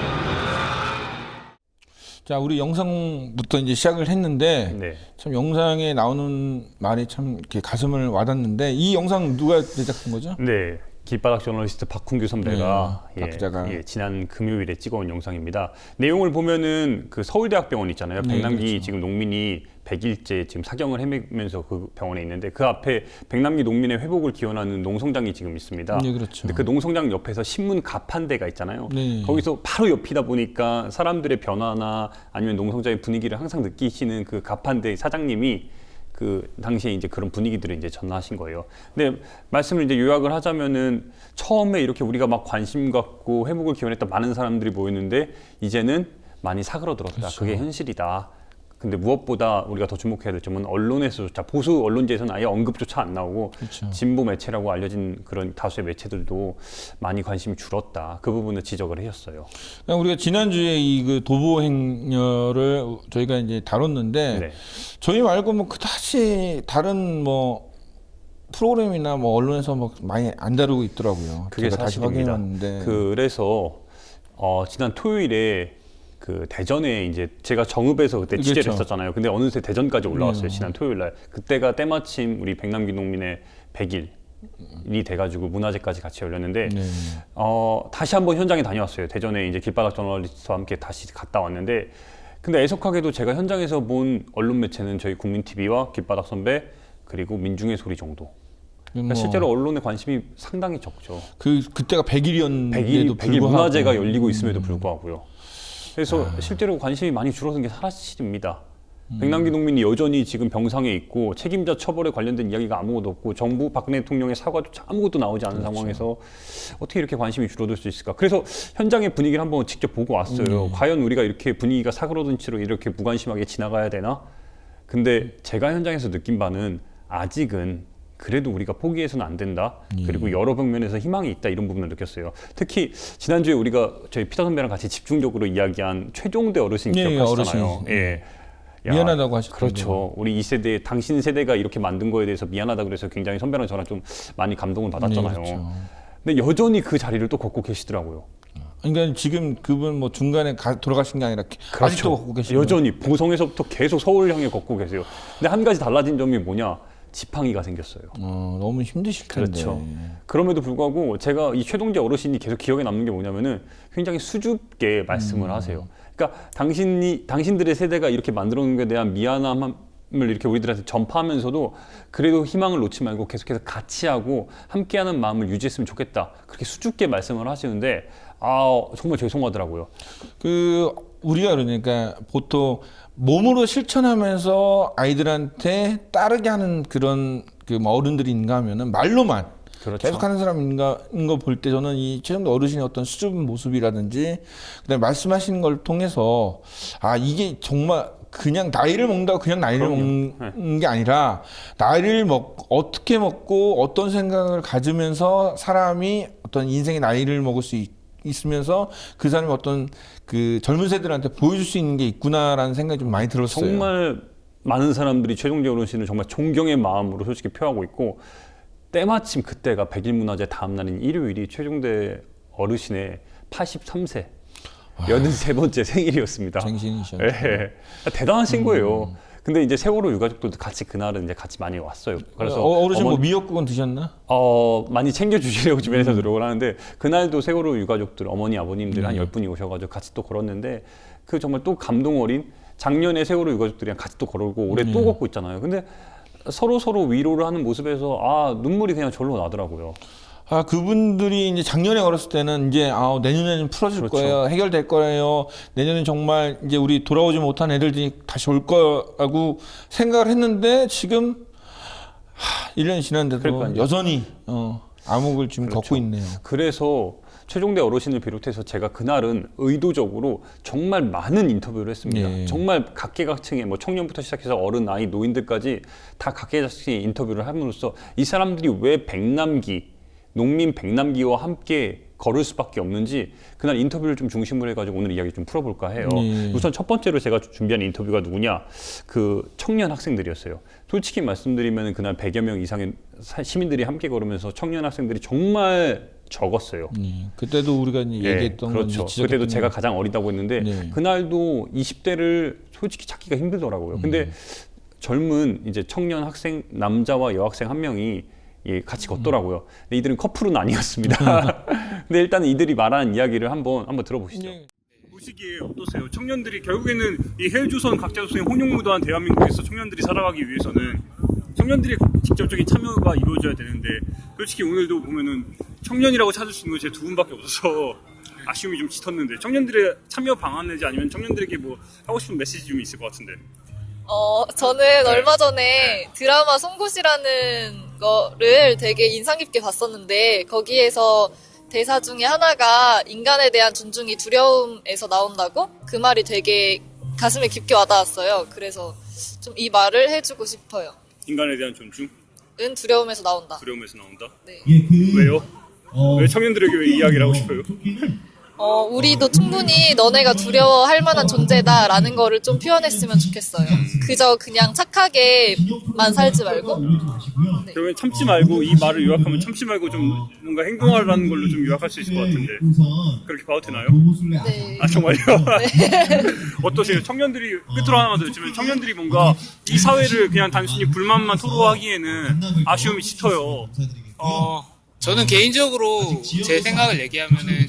자, 우리 영상부터 이제 시작을 했는데 네. 참 영상에 나오는 말이 참 이렇게 가슴을 와닿는데 이 영상 누가 제작한 거죠? 네. 길바닥 저널리스트 박훈규 선배가 네, 박 기자가. 지난 금요일에 찍어온 영상입니다. 내용을 보면은 그 서울대학병원 있잖아요. 네, 백남기 그렇죠. 지금 농민이 100일째 지금 사경을 헤매면서 그 병원에 있는데 그 앞에 백남기 농민의 회복을 기원하는 농성장이 지금 있습니다. 네, 그렇죠. 근데 그 농성장 옆에서 신문 가판대가 있잖아요. 네. 거기서 바로 옆이다 보니까 사람들의 변화나 아니면 농성장의 분위기를 항상 느끼시는 그 가판대 사장님이 그 당시에 이제 그런 분위기들을 이제 전하신 거예요. 근데 말씀을 이제 요약을 하자면은 처음에 이렇게 우리가 막 관심 갖고 회복을 기원했던 많은 사람들이 모였는데 이제는 많이 사그러들었다. 그렇죠. 그게 현실이다. 근데 무엇보다 우리가 더 주목해야 될 점은 언론에서조차 보수 언론지에서는 아예 언급조차 안 나오고 그렇죠. 진보 매체라고 알려진 그런 다수의 매체들도 많이 관심이 줄었다. 그 부분을 지적을 하셨어요. 그러니까 우리가 지난주에 이 그 도보 행렬을 저희가 이제 다뤘는데 네. 저희 말고 뭐 그다지 다른 뭐 프로그램이나 뭐 언론에서 뭐 많이 안 다루고 있더라고요. 그게 제가 다시 사실입니다. 확인해봤는데 그래서 지난 토요일에 그 대전에 이제 제가 정읍에서 그때 취재를 그렇죠. 했었잖아요. 근데 어느새 대전까지 올라왔어요. 네. 지난 토요일 날. 그때가 때마침 우리 백남기 농민의 100일이 돼가지고 문화제까지 같이 열렸는데 네. 다시 한번 현장에 다녀왔어요. 대전에 이제 길바닥 저널리스트와 함께 다시 갔다 왔는데 근데 애석하게도 제가 현장에서 본 언론 매체는 저희 국민TV와 길바닥 선배 그리고 민중의 소리 정도. 그러니까 실제로 언론의 관심이 상당히 적죠. 그때가 100일이었는데도 100일 문화제가 열리고 있음에도 불구하고요. 그래서 실제로 관심이 많이 줄어든 게 사실입니다. 백남기 농민이 여전히 지금 병상에 있고 책임자 처벌에 관련된 이야기가 아무것도 없고 정부 박근혜 대통령의 사과조차 아무것도 나오지 않은 상황에서 어떻게 이렇게 관심이 줄어들 수 있을까? 그래서 현장의 분위기를 한번 직접 보고 왔어요. 과연 우리가 이렇게 분위기가 사그러든 채로 이렇게 무관심하게 지나가야 되나? 근데 제가 현장에서 느낀 바는 아직은 그래도 우리가 포기해서는 안 된다. 그리고 여러 방면에서 희망이 있다. 이런 부분을 느꼈어요. 특히 지난주에 우리가 저희 피터 선배랑 같이 집중적으로 이야기한 최종대 어르신 기억하시잖아요. 어르신. 예. 야, 미안하다고 하셨죠. 그렇죠. 우리 2세대, 당신 세대가 이렇게 만든 거에 대해서 미안하다 그래서 굉장히 선배랑 저랑 좀 많이 감동을 받았잖아요. 네, 그렇죠. 근데 여전히 그 자리를 또 걷고 계시더라고요. 그러니까 지금 그분 뭐 중간에 돌아가신 게 아니라 아직도 걷고 계시죠. 여전히 보성에서부터 계속 서울 향해 걷고 계세요. 근데 한 가지 달라진 점이 뭐냐? 지팡이가 생겼어요. 너무 힘드실 텐데. 그렇죠. 그럼에도 불구하고 제가 이 최동재 어르신이 계속 기억에 남는 게 뭐냐면은 굉장히 수줍게 말씀을 하세요. 그러니까 당신들의 세대가 이렇게 만들어 놓은 것에 대한 미안함을 이렇게 우리들한테 전파하면서도 그래도 희망을 놓지 말고 계속해서 같이 하고 함께하는 마음을 유지했으면 좋겠다. 그렇게 수줍게 말씀을 하시는데 정말 죄송하더라고요. 우리가 그러니까 보통 몸으로 실천하면서 아이들한테 따르게 하는 그런 뭐 어른들인가 하면은 말로만 그렇죠. 계속하는 사람인가 거 볼 때 저는 이 최정도 어르신의 어떤 수줍은 모습이라든지 그다음에 말씀하시는 걸 통해서 이게 정말 그냥 나이를 먹는다고 그냥 나이를 먹는 게 아니라 나이를 어떻게 먹고 어떤 생각을 가지면서 사람이 어떤 인생의 나이를 먹을 수 있으면서 그 사람이 어떤 그 젊은 세대들한테 보여줄 수 있는 게 있구나라는 생각이 좀 많이 들었어요. 정말 많은 사람들이 최종재 어르신을 정말 존경의 마음으로 솔직히 표하고 있고 때마침 그때가 100일 문화제 다음 날인 일요일이 최종재 어르신의 83세 83번째 생일이었습니다. 생신이셨죠. 네. 대단하신 거예요. 근데 이제 세월호 유가족들도 같이 그날은 이제 같이 많이 왔어요. 그래서 어르신 뭐 미역국은 드셨나? 많이 챙겨주시려고 주변에서 노력을 하는데 그날도 세월호 유가족들 어머니 아버님들 한 10분이 오셔가지고 같이 또 걸었는데 그 정말 또 감동 어린 작년에 세월호 유가족들이랑 같이 또 걸고 올해 또 걷고 있잖아요. 근데 서로 위로를 하는 모습에서 눈물이 그냥 절로 나더라고요. 그분들이 이제 작년에 걸었을 때는 이제 내년에는 풀어질 그렇죠. 거예요. 해결될 거예요. 내년엔 정말 이제 우리 돌아오지 못한 애들이 다시 올 거라고 생각을 했는데 지금 1년이 지났는데도 그러니까요. 여전히 암흑을 지금 그렇죠. 걷고 있네요. 그래서 최종대 어르신을 비롯해서 제가 그날은 의도적으로 정말 많은 인터뷰를 했습니다. 예. 정말 각계각층의 청년부터 시작해서 어른, 아이, 노인들까지 다 각계각층의 인터뷰를 함으로써 이 사람들이 왜 백남기 농민 백남기와 함께 걸을 수밖에 없는지 그날 인터뷰를 좀 중심으로 해가지고 오늘 이야기 좀 풀어볼까 해요. 우선 첫 번째로 제가 준비한 인터뷰가 누구냐? 그 청년 학생들이었어요. 솔직히 말씀드리면 그날 100여 명 이상의 시민들이 함께 걸으면서 청년 학생들이 정말 적었어요. 그때도 우리가 얘기했던 그렇죠. 그때도 제가 가장 어리다고 했는데 그날도 20대를 솔직히 찾기가 힘들더라고요. 근데 젊은 이제 청년 학생 남자와 여학생 한 명이 같이 걷더라고요. 근데 이들은 커플은 아니었습니다. 근데 일단 이들이 말한 이야기를 한번 들어보시죠. 보시기에 어떠세요? 청년들이 결국에는 이 헬조선 각자 조선의 혼용무도한 대한민국에서 청년들이 살아가기 위해서는 청년들의 직접적인 참여가 이루어져야 되는데 솔직히 오늘도 보면은 청년이라고 찾을 수 있는 게 제 두 분밖에 없어서 아쉬움이 좀 짙었는데 청년들의 참여 방안 내지 아니면 청년들에게 뭐 하고 싶은 메시지 좀 있을 것 같은데. 저는 얼마 전에 드라마 송곳이라는 거를 되게 인상 깊게 봤었는데 거기에서 대사 중에 하나가 인간에 대한 존중이 두려움에서 나온다고? 그 말이 되게 가슴에 깊게 와닿았어요. 그래서 좀 이 말을 해주고 싶어요. 인간에 대한 존중? 은 두려움에서 나온다. 두려움에서 나온다? 네. 왜요? 왜 청년들에게 왜 이 이야기를 하고 싶어요? 우리도 충분히 너네가 두려워할 만한 존재다라는 거를 좀 표현했으면 좋겠어요. 그저 그냥 착하게만 살지 말고. 네. 결국엔 참지 말고 이 말을 요약하면 참지 말고 좀 뭔가 행동하라는 걸로 좀 요약할 수 있을 것 같은데 그렇게 봐도 되나요? 네. 아 정말요? 네. 어떠세요? 청년들이 끝으로 하나만 더 여쭤보면 청년들이 뭔가 이 사회를 그냥 단순히 불만만 토로하기에는 아쉬움이 짙어요. 저는 개인적으로 제 생각을 얘기하면은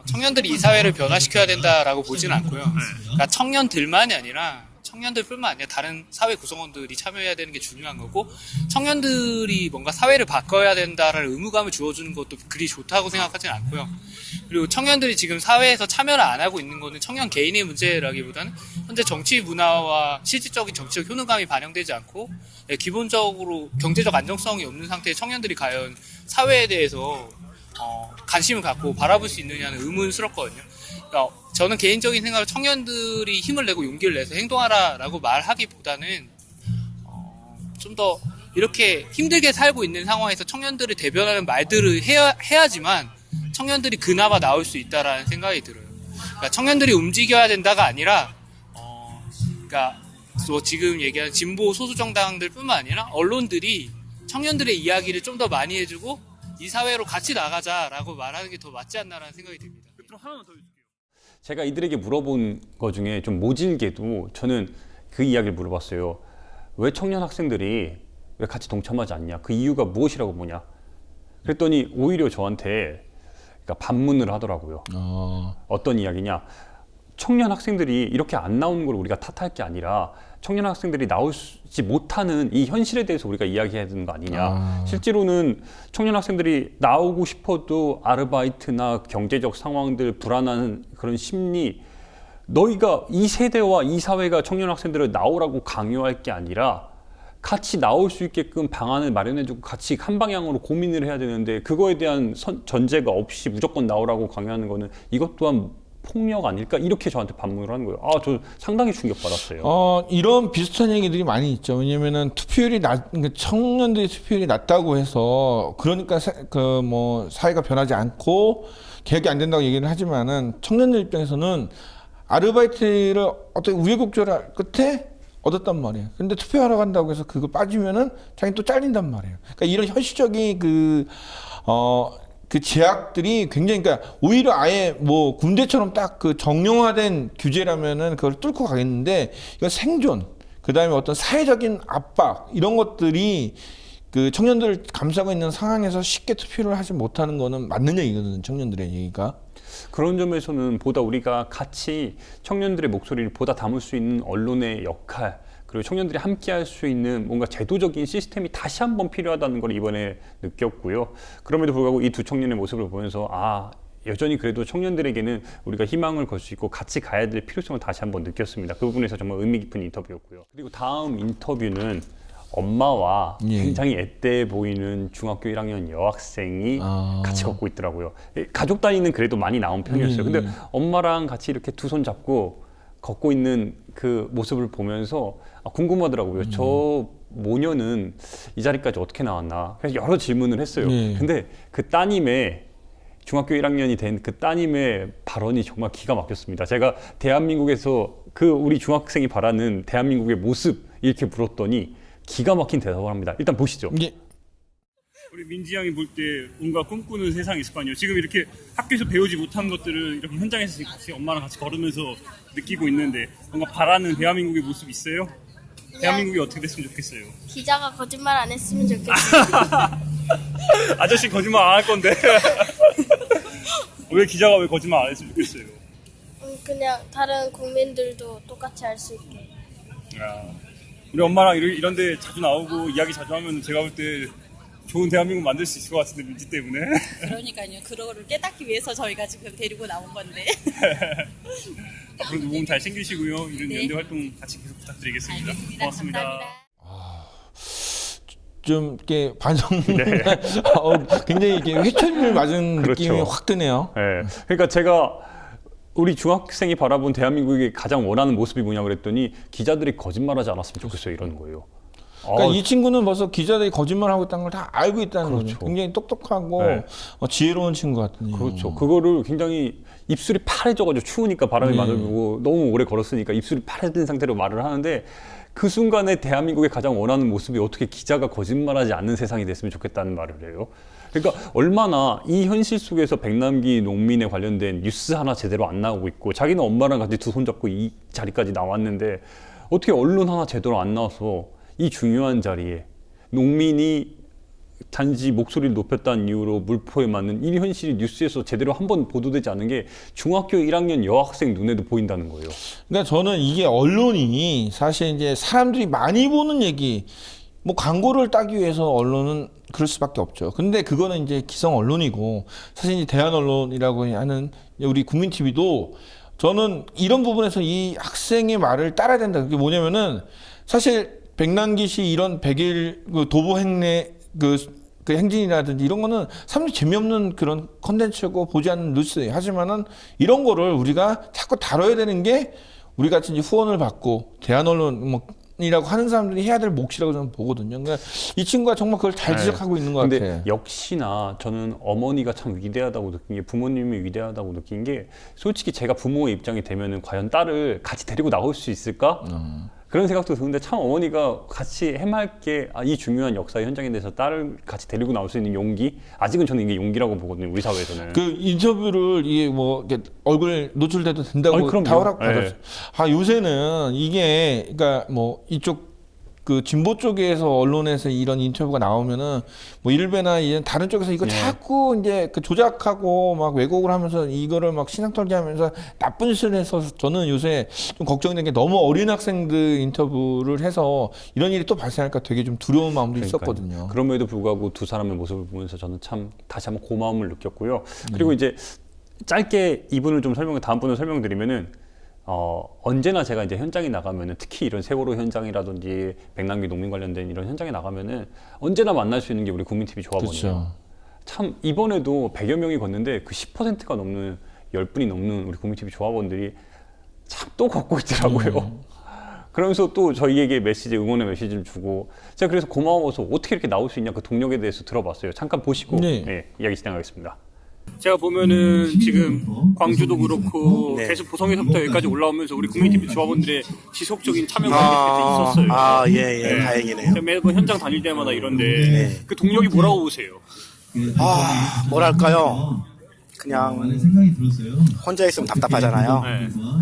청년들이 이 사회를 변화시켜야 된다라고 보지는 않고요. 그러니까 청년들만이 아니라 청년들뿐만 아니라 다른 사회 구성원들이 참여해야 되는 게 중요한 거고 청년들이 뭔가 사회를 바꿔야 된다라는 의무감을 주어주는 것도 그리 좋다고 생각하지는 않고요. 그리고 청년들이 지금 사회에서 참여를 안 하고 있는 거는 청년 개인의 문제라기보다는 현재 정치 문화와 실질적인 정치적 효능감이 반영되지 않고 기본적으로 경제적 안정성이 없는 상태의 청년들이 과연 사회에 대해서 관심을 갖고 바라볼 수 있느냐는 의문스럽거든요. 그러니까 저는 개인적인 생각으로 청년들이 힘을 내고 용기를 내서 행동하라라고 말하기보다는 좀 더 이렇게 힘들게 살고 있는 상황에서 청년들을 대변하는 말들을 해야지만 청년들이 그나마 나올 수 있다라는 생각이 들어요. 그러니까 청년들이 움직여야 된다가 아니라 그러니까 뭐 지금 얘기하는 진보 소수 정당들뿐만 아니라 언론들이 청년들의 이야기를 좀 더 많이 해주고 이 사회로 같이 나가자라고 말하는 게 더 맞지 않나라는 생각이 듭니다. 그럼 하나만 더 해줄게요. 제가 이들에게 물어본 것 중에 좀 모질게도 저는 그 이야기를 물어봤어요. 왜 청년 학생들이 왜 같이 동참하지 않냐? 그 이유가 무엇이라고 보냐? 그랬더니 오히려 저한테 그러니까 반문을 하더라고요. 어떤 이야기냐? 청년 학생들이 이렇게 안 나오는 걸 우리가 탓할 게 아니라 청년 학생들이 나오지 못하는 이 현실에 대해서 우리가 이야기해야 되는 거 아니냐. 실제로는 청년 학생들이 나오고 싶어도 아르바이트나 경제적 상황들 불안한 그런 심리 너희가 이 세대와 이 사회가 청년 학생들을 나오라고 강요할 게 아니라 같이 나올 수 있게끔 방안을 마련해주고 같이 한 방향으로 고민을 해야 되는데 그거에 대한 전제가 없이 무조건 나오라고 강요하는 거는 이것 또한 폭력 아닐까? 이렇게 저한테 반문을 하는 거예요. 저 상당히 충격받았어요. 이런 비슷한 얘기들이 많이 있죠. 왜냐면은 투표율이 청년들이 투표율이 낮다고 해서 그러니까 사회가 변하지 않고 개혁이 안 된다고 얘기를 하지만은 청년들 입장에서는 아르바이트를 어떻게 우여곡절 끝에 얻었단 말이에요. 근데 투표하러 간다고 해서 그거 빠지면은 자기는 또 잘린단 말이에요. 그러니까 이런 현실적인 그 제약들이 굉장히, 그러니까 오히려 아예 뭐 군대처럼 딱 그 정형화된 규제라면은 그걸 뚫고 가겠는데 이건 생존, 그 다음에 어떤 사회적인 압박 이런 것들이 그 청년들을 감싸고 있는 상황에서 쉽게 투표를 하지 못하는 거는 맞는 얘기거든요. 청년들의 얘기가. 그런 점에서는 보다 우리가 같이 청년들의 목소리를 보다 담을 수 있는 언론의 역할 그리고 청년들이 함께 할 수 있는 뭔가 제도적인 시스템이 다시 한번 필요하다는 걸 이번에 느꼈고요. 그럼에도 불구하고 이 두 청년의 모습을 보면서 여전히 그래도 청년들에게는 우리가 희망을 걸 수 있고 같이 가야 될 필요성을 다시 한번 느꼈습니다. 그 부분에서 정말 의미 깊은 인터뷰였고요. 그리고 다음 인터뷰는 엄마와 굉장히 앳돼 보이는 중학교 1학년 여학생이 같이 걷고 있더라고요. 가족 단위는 그래도 많이 나온 편이었어요. 근데 엄마랑 같이 이렇게 두 손 잡고 걷고 있는 그 모습을 보면서 궁금하더라고요. 저 모녀는 이 자리까지 어떻게 나왔나. 그래서 여러 질문을 했어요. 근데 그 따님의 중학교 1학년이 된 그 따님의 발언이 정말 기가 막혔습니다. 제가 대한민국에서 그 우리 중학생이 바라는 대한민국의 모습 이렇게 물었더니 기가 막힌 대답을 합니다. 일단 보시죠. 우리 민지 양이 볼 때 뭔가 꿈꾸는 세상이 있을 거 아니에요. 지금 이렇게 학교에서 배우지 못한 것들을 이렇게 현장에서 같이 엄마랑 같이 걸으면서 느끼고 있는데 뭔가 바라는 대한민국의 모습 있어요? 대한민국이 어떻게 됐으면 좋겠어요? 기자가 거짓말 안 했으면 좋겠어요. 아저씨 거짓말 안 할 건데. 왜 기자가 왜 거짓말 안 했으면 좋겠어요? 그냥 다른 국민들도 똑같이 할 수 있게. 야, 우리 엄마랑 이런데 자주 나오고 이야기 자주 하면 제가 볼 때 좋은 대한민국 만들 수 있을 것 같은데 민지 때문에. 그러니까요. 그거를 깨닫기 위해서 저희가 지금 데리고 나온 건데. 앞으로도 몸 잘 챙기시고요. 이런 네. 연대 활동 같이 계속 부탁드리겠습니다. 알겠습니다. 고맙습니다. 감사합니다. 좀 이렇게 반성, 굉장히 이렇게 회초리를 맞은 느낌이 확 드네요. 네. 그러니까 제가 우리 중학생이 바라본 대한민국의 가장 원하는 모습이 뭐냐 그랬더니 기자들이 거짓말하지 않았으면 좋겠어요 이러는 거예요. 그러니까 이 친구는 벌써 기자들이 거짓말하고 있다는 걸 다 알고 있다는 거죠. 굉장히 똑똑하고 지혜로운 친구 같은데요. 그렇죠. 그거를 굉장히 입술이 파래져가지고 추우니까 바람이 많이 불고 너무 오래 걸었으니까 입술이 파래진 상태로 말을 하는데 그 순간에 대한민국의 가장 원하는 모습이 어떻게 기자가 거짓말하지 않는 세상이 됐으면 좋겠다는 말을 해요. 그러니까 얼마나 이 현실 속에서 백남기 농민에 관련된 뉴스 하나 제대로 안 나오고 있고 자기는 엄마랑 같이 두 손 잡고 이 자리까지 나왔는데 어떻게 언론 하나 제대로 안 나와서 이 중요한 자리에 농민이 단지 목소리를 높였다는 이유로 물포에 맞는 이 현실이 뉴스에서 제대로 한 번 보도되지 않은 게 중학교 1학년 여학생 눈에도 보인다는 거예요. 그러니까 저는 이게 언론이 사실 이제 사람들이 많이 보는 얘기, 뭐 광고를 따기 위해서 언론은 그럴 수밖에 없죠. 근데 그거는 이제 기성 언론이고 사실 이제 대한 언론이라고 하는 우리 국민 TV도 저는 이런 부분에서 이 학생의 말을 따라야 된다. 그게 뭐냐면은 사실 백남기 씨 이런 100일 그 도보 행례 그 행진이라든지 이런 거는 사람들이 재미없는 그런 컨텐츠고 보지 않는 뉴스예요. 하지만은 이런 거를 우리가 자꾸 다뤄야 되는 게 우리 같이 이제 후원을 받고 대한 언론이라고 하는 사람들이 해야 될 몫이라고 저는 보거든요. 그러니까 이 친구가 정말 그걸 잘 지적하고 있는 것 근데 같아요. 역시나 저는 어머니가 참 위대하다고 느낀 게 부모님이 위대하다고 느낀 게 솔직히 제가 부모의 입장이 되면은 과연 딸을 같이 데리고 나올 수 있을까? 그런 생각도 드는데 참 어머니가 같이 해맑게 이 중요한 역사의 현장에 대해서 딸을 같이 데리고 나올 수 있는 용기? 아직은 저는 이게 용기라고 보거든요. 우리 사회에서는. 그 인터뷰를 이게 뭐 이렇게 얼굴 노출돼도 된다고 다 허락 받았어요. 요새는 이게 그러니까 뭐 이쪽 그 진보 쪽에서 언론에서 이런 인터뷰가 나오면은 뭐 일베나 이런 다른 쪽에서 이거 자꾸 이제 그 조작하고 막 왜곡을 하면서 이거를 막 신앙떨기하면서 나쁜 짓을 해서 저는 요새 좀 걱정되는 게 너무 어린 학생들 인터뷰를 해서 이런 일이 또 발생할까 되게 좀 두려운 마음도 있었거든요. 그럼에도 불구하고 두 사람의 모습을 보면서 저는 참 다시 한번 고마움을 느꼈고요. 그리고 이제 짧게 이분을 좀 다음 분을 설명드리면은 언제나 제가 이제 현장에 나가면은 특히 이런 세월호 현장이라든지 백남기 농민 관련된 이런 현장에 나가면은 언제나 만날 수 있는 게 우리 국민TV 조합원이에요. 그렇죠. 참 이번에도 100여 명이 걷는데 그 10%가 넘는 10분이 넘는 우리 국민TV 조합원들이 참 또 걷고 있더라고요. 그러면서 또 저희에게 응원의 메시지를 주고 제가 그래서 고마워서 어떻게 이렇게 나올 수 있냐 그 동력에 대해서 들어봤어요. 잠깐 보시고 이야기 진행하겠습니다. 제가 보면은 지금 광주도 그렇고 계속 보성에서부터 여기까지 올라오면서 우리 국민TV 조합원들의 지속적인 참여가 있었어요. 다행이네요. 매번 현장 다닐 때마다 이런데 그 동력이 뭐라고 보세요? 뭐랄까요? 그냥 혼자 있으면 답답하잖아요.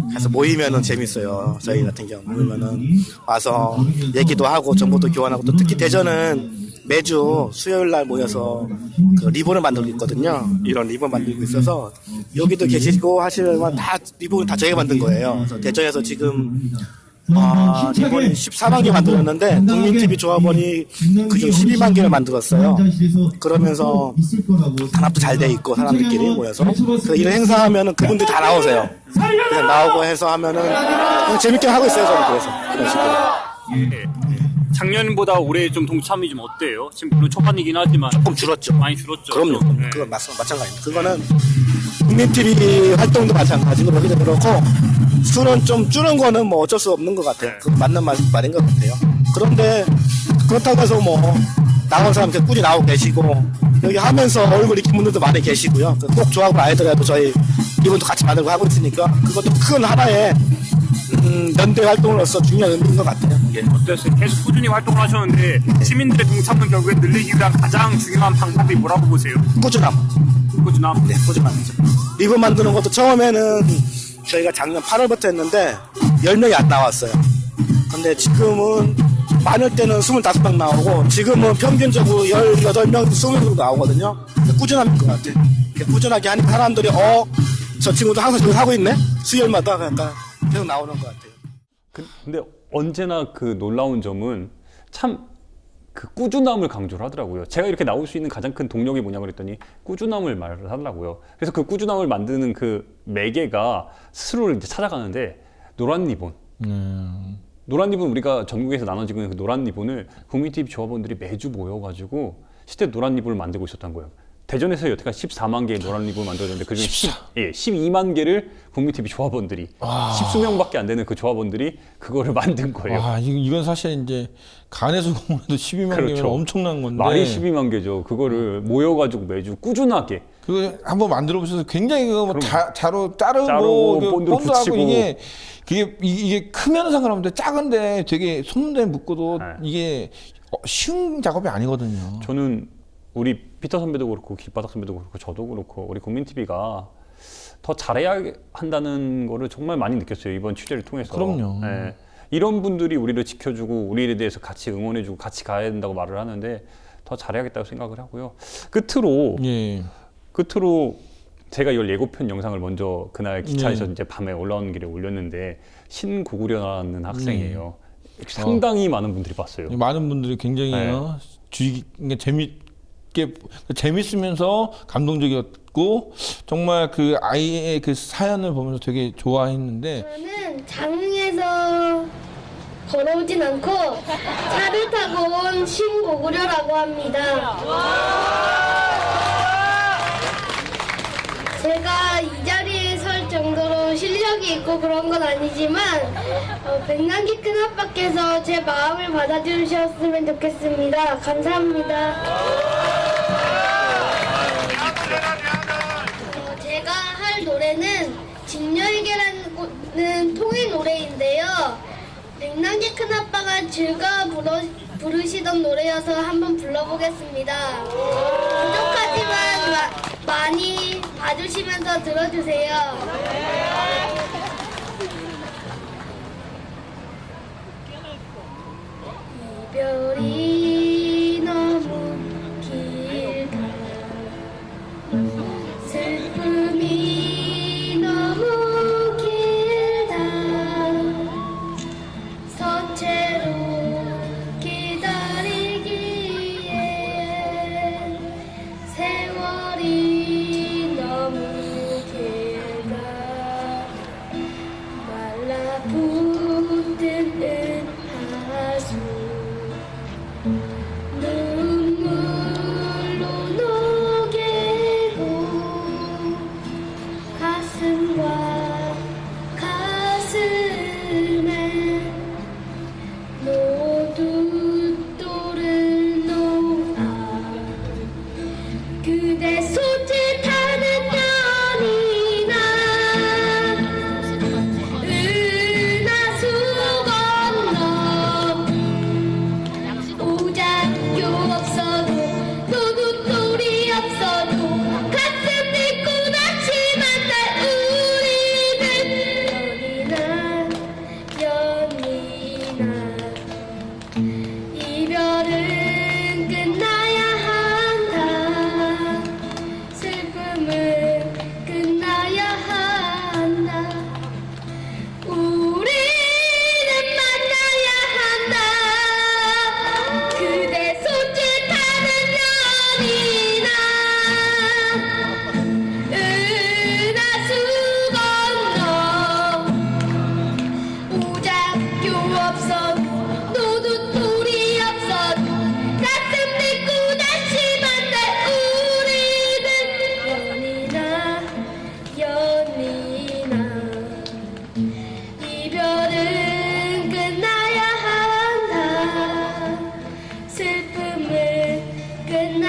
그래서 모이면은 재밌어요. 저희 같은 경우 모이면은 와서 얘기도 하고 정보도 교환하고 또 특히 대전은 매주 수요일 날 모여서 그 리본을 만들고 있거든요. 이런 리본 만들고 있어서 여기도 계시고 하시면 다 리본을 다 저희가 만든 거예요. 그래서 대전에서 지금 리본 14만 개 만들었는데 국민TV 조합원이 그중 12만 개를 만들었어요. 그러면서 단합도 잘 돼 있고 사람들끼리 모여서 그래서 이런 행사하면은 그분들 다 나오세요. 그래서 나오고 해서 하면은 그냥 재밌게 하고 있어요. 저는 그래서 그런 식으로. 작년보다 올해 좀 동참이 좀 어때요? 지금 물론 초반이긴 하지만 조금 줄었죠. 많이 줄었죠. 그럼요. 그건 마찬가지입니다. 그거는 국민TV 활동도 마찬가지고 여기도 그렇고 수는 좀 줄은 거는 뭐 어쩔 수 없는 것 같아요. 그 맞는 말인 것 같아요. 그런데 그렇다고 해서 뭐 나온 사람 이렇게 꾸준히 나오고 계시고 여기 하면서 얼굴 익힌 분들도 많이 계시고요. 꼭 조합을 아니더라도 저희 이분도 같이 만들고 하고 있으니까 그것도 큰 하나의 연대 활동으로서 중요한 의미인 것 같아요. 예. 어땠어요? 계속 꾸준히 활동을 하셨는데 시민들의 동참을 결국에 늘리기 위한 가장 중요한 방법이 뭐라고 보세요? 꾸준함. 네, 꾸준함이죠. 리본 만드는 것도 처음에는 저희가 작년 8월부터 했는데 10명이 안 나왔어요. 근데 지금은 많을 때는 25명 나오고 지금은 평균적으로 18명, 20명 정도 나오거든요. 꾸준함인 것 같아요. 꾸준하게 하니까 사람들이 저 친구도 항상 저기 하고 있네? 수요일마다 약간 계속 나오는 것 같아요. 근데 언제나 그 놀라운 점은 참 그 꾸준함을 강조를 하더라고요. 제가 이렇게 나올 수 있는 가장 큰 동력이 뭐냐고 그랬더니 꾸준함을 말을 하더라고요. 그래서 그 꾸준함을 만드는 그 매개가 스스로를 이제 찾아가는데 노란 리본. 노란 리본 우리가 전국에서 나눠지고 있는 그 노란 리본을 국민TV 조합원들이 매주 모여가지고 실제 노란 리본을 만들고 있었던 거예요. 대전에서 여태까지 14만 개의 노란 리본을 만들었는데 그중에 12만 개를 국민TV 조합원들이 10수명밖에 안 되는 그 조합원들이 그거를 만든 거예요. 와, 이건 사실 이제 간에서 공원에도 12만 그렇죠. 개면 엄청난 건데. 말이 12만 개죠. 그거를 모여가지고 매주 꾸준하게. 그거 한번 만들어 보셔서 굉장히 그거 뭐 자로 자르고 자르고 본드로 본드하고 붙이고. 이게 크면 상관없는데 작은데 되게 손대 묶어도 이게 쉬운 작업이 아니거든요. 저는 우리 피터 선배도 그렇고 길바닥 선배도 그렇고 저도 그렇고 우리 국민TV가 더 잘해야 한다는 거를 정말 많이 느꼈어요. 이번 취재를 통해서. 그럼요. 네. 이런 분들이 우리를 지켜주고 우리에 대해서 같이 응원해주고 같이 가야 된다고 말을 하는데 더 잘해야겠다고 생각을 하고요. 끝으로 제가 17편 영상을 먼저 그날 기차에서 이제 밤에 올라오는 길에 올렸는데 신고구려라는 학생이에요. 상당히 많은 분들이 봤어요. 많은 분들이 굉장히 재밌으면서 감동적이었고 정말 그 아이의 그 사연을 보면서 되게 좋아했는데 저는 장흥에서 걸어오진 않고 차를 타고 온 신고구려라고 합니다. 제가 이 자리에 설 정도로 실력이 있고 그런 건 아니지만 백남기 큰아빠께서 제 마음을 받아주셨으면 좋겠습니다. 감사합니다. 제가 할 노래는 진여에게라는 통일 노래인데요. 백남기 큰아빠가 즐거워 부르시던 노래여서 한번 불러보겠습니다. 부족하지만 많이 봐주시면서 들어주세요. 이별이 너무 길다. 슬픔이 너무 길다. 서체로 기다리기에 세월이 너무 길다. 말라붙은 하수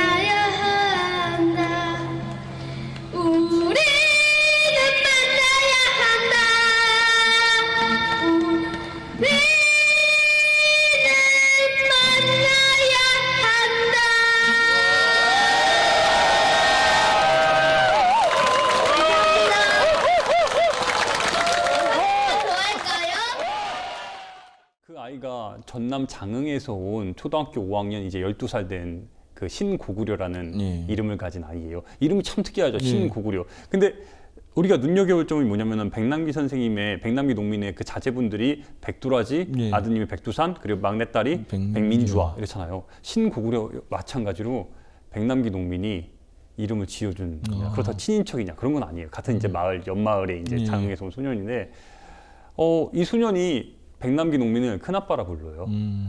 만나야 한다. 우리는 만나야 한다. 우리는 만나야 한다. 그 아이가 전남 장흥에서 온 초등학교 5학년 이제 12살 된 그 신고구려라는 이름을 가진 아이예요. 이름이 참 특이하죠. 신고구려. 근데 우리가 눈여겨볼 점이 뭐냐면은 백남기 선생님의 백남기 농민의 그 자제분들이 백두라지, 아드님이 백두산, 그리고 막내딸이 백민주화 이렇잖아요. 신고구려 마찬가지로 백남기 농민이 이름을 지어준 그렇다고 친인척이냐 그런 건 아니에요. 같은 이제 마을 옆마을에 이제 장흥에서 온 소년인데 이 소년이 백남기 농민을 큰아빠라 불러요.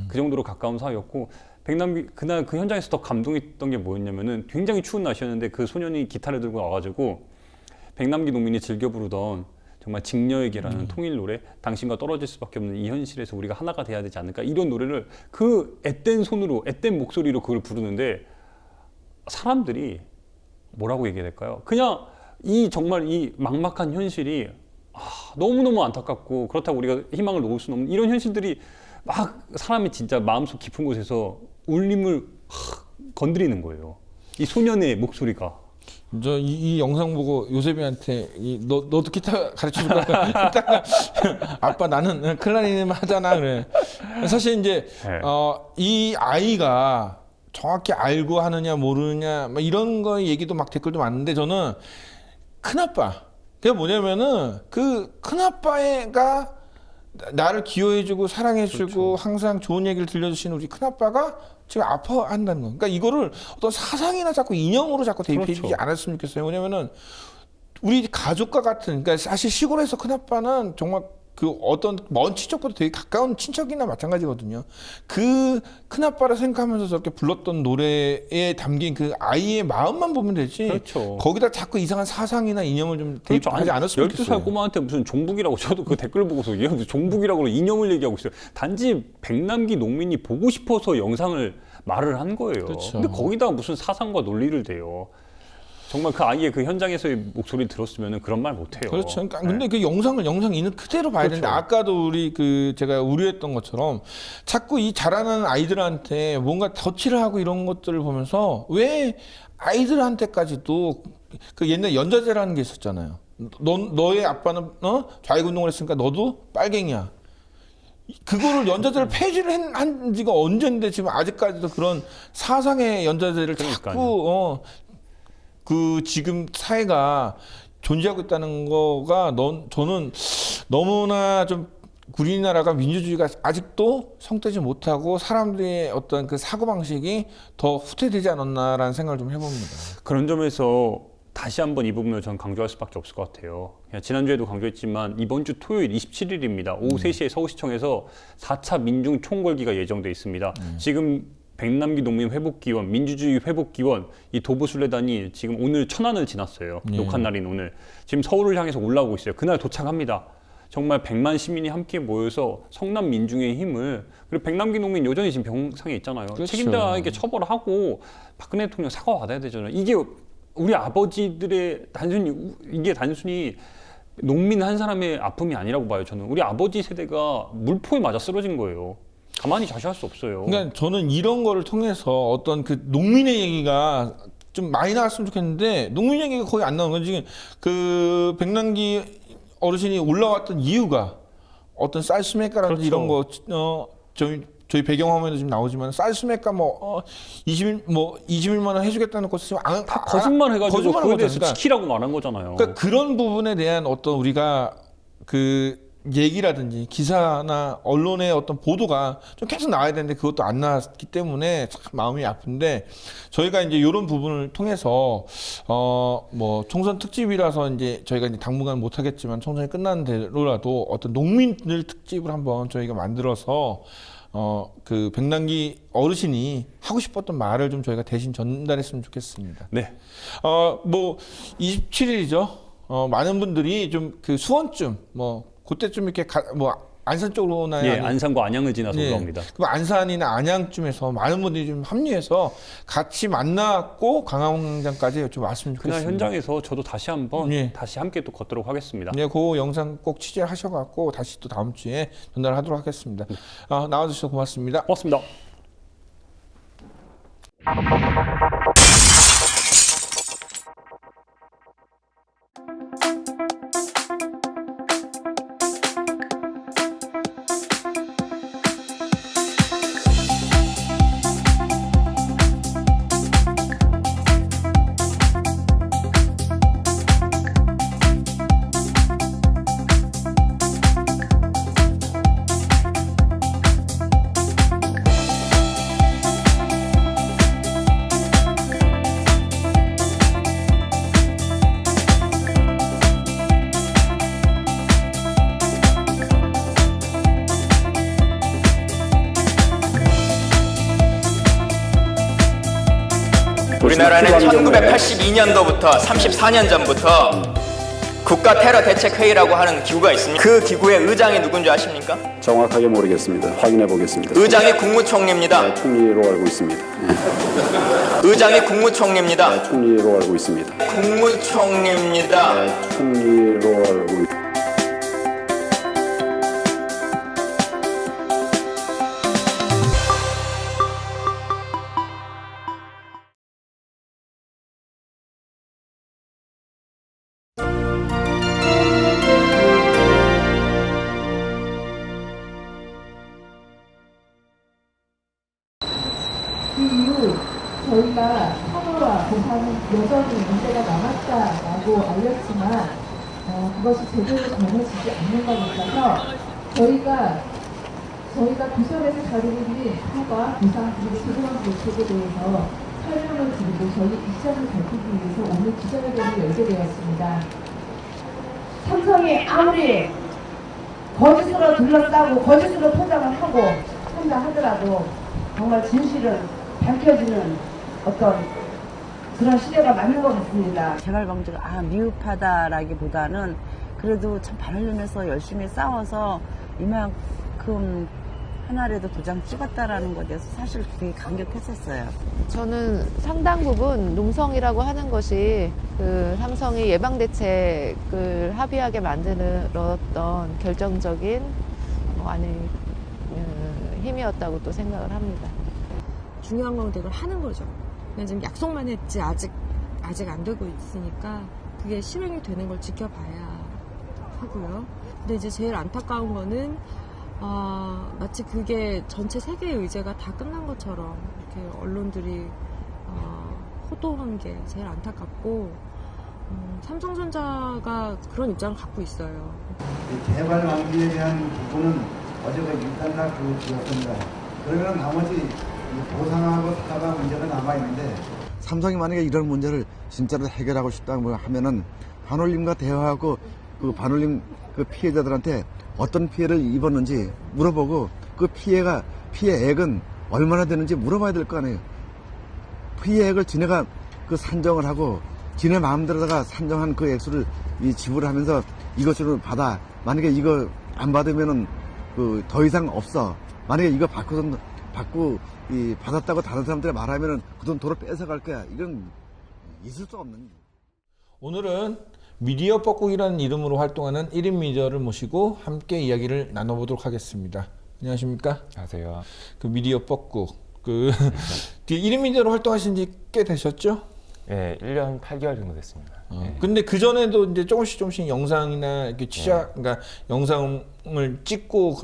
그 정도로 가까운 사이였고 백남기 그날 그 현장에서 더 감동했던 게 뭐였냐면은 굉장히 추운 날씨였는데 그 소년이 기타를 들고 와가지고 백남기 농민이 즐겨 부르던 정말 직녀의 개라는 통일 노래, 당신과 떨어질 수밖에 없는 이 현실에서 우리가 하나가 돼야 되지 않을까 이런 노래를 그 앳된 손으로 앳된 목소리로 그걸 부르는데 사람들이 뭐라고 얘기해야 될까요? 그냥 이 정말 이 막막한 현실이 너무너무 안타깝고 그렇다고 우리가 희망을 놓을 수는 없는 이런 현실들이 막 사람이 진짜 마음속 깊은 곳에서 울림을 건드리는 거예요. 이 소년의 목소리가. 저 이 영상 보고 요셉이한테 너도 기타 가르쳐 줄 거야. 아빠 나는 클라리넷 하잖아 그래. 사실 이제 이 아이가 정확히 알고 하느냐 모르느냐 막 이런 거 얘기도 막 댓글도 많은데 저는 큰아빠 그게 뭐냐면은 그 큰아빠가 나를 기여해주고 사랑해주고 항상 좋은 얘기를 들려주시는 우리 큰아빠가 지금 아파한다는 거. 그러니까 이거를 어떤 사상이나 자꾸 이념으로 자꾸 대입해주지 않았으면 좋겠어요. 왜냐면은 우리 가족과 같은, 그러니까 사실 시골에서 큰아빠는 정말 그 어떤 먼 친척보다 되게 가까운 친척이나 마찬가지거든요. 그 큰아빠를 생각하면서 저렇게 불렀던 노래에 담긴 그 아이의 마음만 보면 되지. 그렇죠. 거기다 자꾸 이상한 사상이나 이념을 좀 대입하지 않았으면 좋겠어요. 12살 꼬마한테 무슨 종북이라고 저도 그 댓글 보고서 얘가 무슨 종북이라고 이념을 얘기하고 있어요. 단지 백남기 농민이 보고 싶어서 영상을 말을 한 거예요. 그렇죠. 근데 거기다가 무슨 사상과 논리를 대요. 정말 그 아이의 그 현장에서의 목소리를 들었으면 그런 말 못해요. 그렇죠. 그러니까 근데 그 영상 있는 그대로 봐야 되는데 아까도 우리 제가 우려했던 것처럼 자꾸 이 자라는 아이들한테 뭔가 덧칠을 하고 이런 것들을 보면서 왜 아이들한테까지도 그 옛날 연자제라는 게 있었잖아요. 너의 아빠는 좌익운동을 했으니까 너도 빨갱이야. 그거를 연자제를 폐지를 한 지가 언젠데 지금 아직까지도 그런 사상의 연자제를 자꾸 그 지금 사회가 존재하고 있다는 거가 저는 너무나 좀 우리나라가 민주주의가 아직도 성되지 못하고 사람들의 어떤 그 사고방식이 더 후퇴되지 않았나라는 생각을 좀 해봅니다. 그런 점에서 다시 한번 이 부분을 전 강조할 수밖에 없을 것 같아요. 지난주에도 강조했지만 이번 주 토요일 27일입니다. 오후 3시에 서울시청에서 4차 민중 총궐기가 예정돼 있습니다. 지금 백남기 농민 회복기원, 민주주의 회복기원, 이 도보순례단이 지금 오늘 천안을 지났어요. 녹화 날인 오늘. 지금 서울을 향해서 올라오고 있어요. 그날 도착합니다. 정말 100만 시민이 함께 모여서 성남 민중의 힘을, 그리고 백남기 농민 여전히 지금 병상에 있잖아요. 그렇죠. 책임자에게 처벌하고 박근혜 대통령 사과받아야 되잖아요. 이게 우리 아버지들의 단순히 농민 한 사람의 아픔이 아니라고 봐요. 저는 우리 아버지 세대가 물포에 맞아 쓰러진 거예요. 가만히 자시할 수 없어요. 그러니까 저는 이런 거를 통해서 어떤 그 농민의 얘기가 좀 많이 나왔으면 좋겠는데 농민 얘기가 거의 안 나오는 건 지금 그 백남기 어르신이 올라왔던 이유가 어떤 쌀수맥가라든지 이런 거 저희 배경화면에도 지금 나오지만 쌀수맥가 20일만 원 해주겠다는 것을 지금 거짓말 해가지고 그거에 대해서 그러니까, 지키라고 말한 거잖아요. 그러니까 그런 부분에 대한 어떤 우리가 그 얘기라든지 기사나 언론의 어떤 보도가 좀 계속 나와야 되는데 그것도 안 나왔기 때문에 참 마음이 아픈데 저희가 이제 이런 부분을 통해서 총선 특집이라서 이제 저희가 이제 당분간 못 하겠지만 총선이 끝나는 대로라도 어떤 농민들 특집을 한번 저희가 만들어서 그 백남기 어르신이 하고 싶었던 말을 좀 저희가 대신 전달했으면 좋겠습니다. 네. 27일이죠. 많은 분들이 좀 그 수원쯤 그때쯤 이렇게 안산 쪽으로 오나요? 예, 안산과 안양을 지나서 예. 올라옵니다. 그럼 안산이나 안양쯤에서 많은 분들이 좀 합류해서 같이 만났고 강화공장까지 좀 왔으면 좋겠습니다. 그날 현장에서 저도 다시 한번 예. 다시 함께 또 걷도록 하겠습니다. 네, 그 영상 꼭 취재하셔갖고 다시 또 다음 주에 전달하도록 하겠습니다. 나와주셔서 고맙습니다. 고맙습니다. 우리나라는 1982년도부터 34년 전부터 국가 테러 대책 회의라고 하는 기구가 있습니다. 그 기구의 의장이 누군지 아십니까? 정확하게 모르겠습니다. 확인해 보겠습니다. 의장이 국무총리입니다. 네, 총리로 알고 있습니다. 의장이 국무총리입니다. 네, 총리로 알고 있습니다. 국무총리입니다. 네, 총리로 알고 있습니다. 그 이후 저희가 산호와 공사는 여전히 문제가 남았다라고 알렸지만 그것이 제대로 전해지지 않는 것 같아서 저희가 부설에서 다루고 있는 사과, 보상 그리고 소중한 대책에 대해서 설명을 드리고 저희 입장을 밝히기 위해서 오늘 기자회견을 열게 되었습니다. 삼성이 아무리 거짓으로 둘러싸고 거짓으로 포장을 하고 한다 하더라도 정말 진실은 밝혀지는 어떤 그런 시대가 맞는 것 같습니다. 재발 방지가 미흡하다라기보다는 그래도 참 바르면서 열심히 싸워서 이만큼 하나라도 도장 찍었다라는 것에 대해서 사실 되게 감격했었어요. 저는 상당 부분 농성이라고 하는 것이 그 삼성이 예방 대책을 합의하게 만들었던 결정적인 힘이었다고 또 생각을 합니다. 중요한 건 그걸 하는 거죠. 그냥 지금 약속만 했지 아직 안 되고 있으니까 그게 실행이 되는 걸 지켜봐야 하고요. 근데 이제 제일 안타까운 거는 마치 그게 전체 세계의 의제가 다 끝난 것처럼 이렇게 언론들이 호도한 게 제일 안타깝고 삼성전자가 그런 입장을 갖고 있어요. 재발 방지에 대한 부분은 어제가 일단락 그였습니다. 그러면 나머지 보상하고 사과 문제가 남아 있는데 삼성이 만약에 이런 문제를 진짜로 해결하고 싶다고 하면은 반올림과 대화하고 그 반올림 그 피해자들한테 어떤 피해를 입었는지 물어보고 그 피해액은 얼마나 되는지 물어봐야 될 거 아니에요. 피해액을 지네가 그 산정을 하고 지네 마음대로다가 산정한 그 액수를 지불하면서 이것으로 받아. 만약에 이거 안 받으면은 그 더 이상 없어. 만약에 이거 받고 받았다고 다른 사람들이 말하면은 그 돈 도로 뺏어갈 거야. 이건 있을 수 없는. 오늘은 미디어 뻐꾸기라는 이름으로 활동하는 1인 미디어를 모시고 함께 이야기를 나눠보도록 하겠습니다. 안녕하십니까? 안녕하세요. 그 미디어 뻐꾸. 1인 미디어로 활동하신 지 꽤 되셨죠? 네, 1년 8개월 정도 됐습니다. 네. 근데 그 전에도 이제 조금씩 영상이나 이렇게 그러니까 영상을 찍고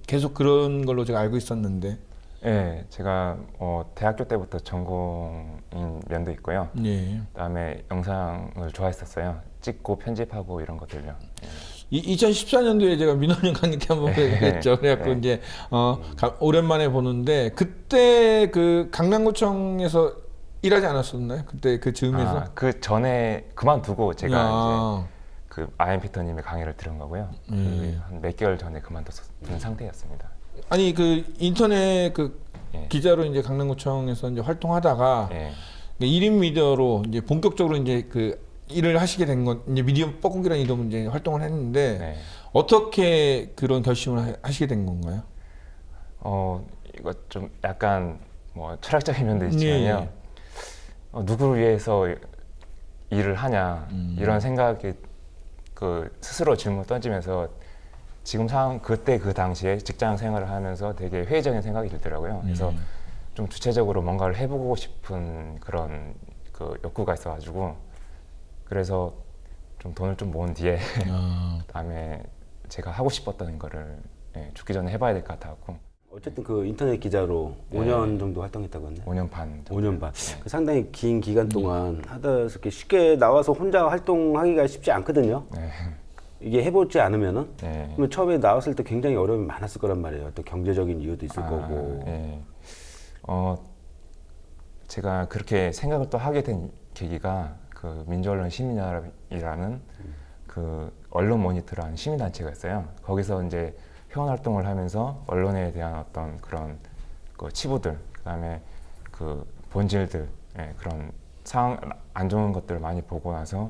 계속 그런 걸로 제가 알고 있었는데. 네, 제가 대학교 때부터 전공인 면도 있고요. 네. 그다음에 영상을 좋아했었어요. 찍고 편집하고 이런 것들요. 네. 2014년도에 제가 민원인 강의 때 한번 뵀죠. 그래갖고 이제 오랜만에 보는데 그때 그 강남구청에서 일하지 않았었나요? 그때 그 즈음에서? 그 전에 그만두고 제가 이제 그 아이엠 피터님의 강의를 들은 거고요. 한 몇 개월 전에 그만둔 상태였습니다. 아니 그 인터넷 기자로 이제 강남구청에서 이제 활동하다가 1인 미디어로 이제 본격적으로 이제 그 일을 하시게 된 건 이제 미디어 뻐꾸기라는 이름으로 이제 활동을 했는데 네. 어떻게 그런 결심을 하시게 된 건가요? 이거 좀 약간 뭐 철학적인 면도 있지만요. 누구를 위해서 일을 하냐 이런 생각이 그 스스로 질문을 던지면서 지금 상황 그때 그 당시에 직장 생활을 하면서 되게 회의적인 생각이 들더라고요. 그래서 좀 주체적으로 뭔가를 해보고 싶은 그런 그 욕구가 있어가지고 그래서 좀 돈을 좀 모은 뒤에 그다음에 제가 하고 싶었던 거를 죽기 전에 해봐야 될 것 같아갖고. 어쨌든 그 인터넷 기자로 5년 정도 활동했다고 했나요? 5년 반. 5년 반. 그 상당히 긴 기간 동안 하다 이렇게 쉽게 나와서 혼자 활동하기가 쉽지 않거든요. 이게 해보지 않으면은 그러면 처음에 나왔을 때 굉장히 어려움이 많았을 거란 말이에요. 또 경제적인 이유도 있을 거고. 제가 그렇게 생각을 또 하게 된 계기가 그 민주언론 시민연합이라는 그 언론 모니터라는 시민단체가 있어요. 거기서 이제 회원 활동을 하면서 언론에 대한 어떤 그런 그 치부들, 그다음에 그 본질들, 그런 상황 안 좋은 것들을 많이 보고 나서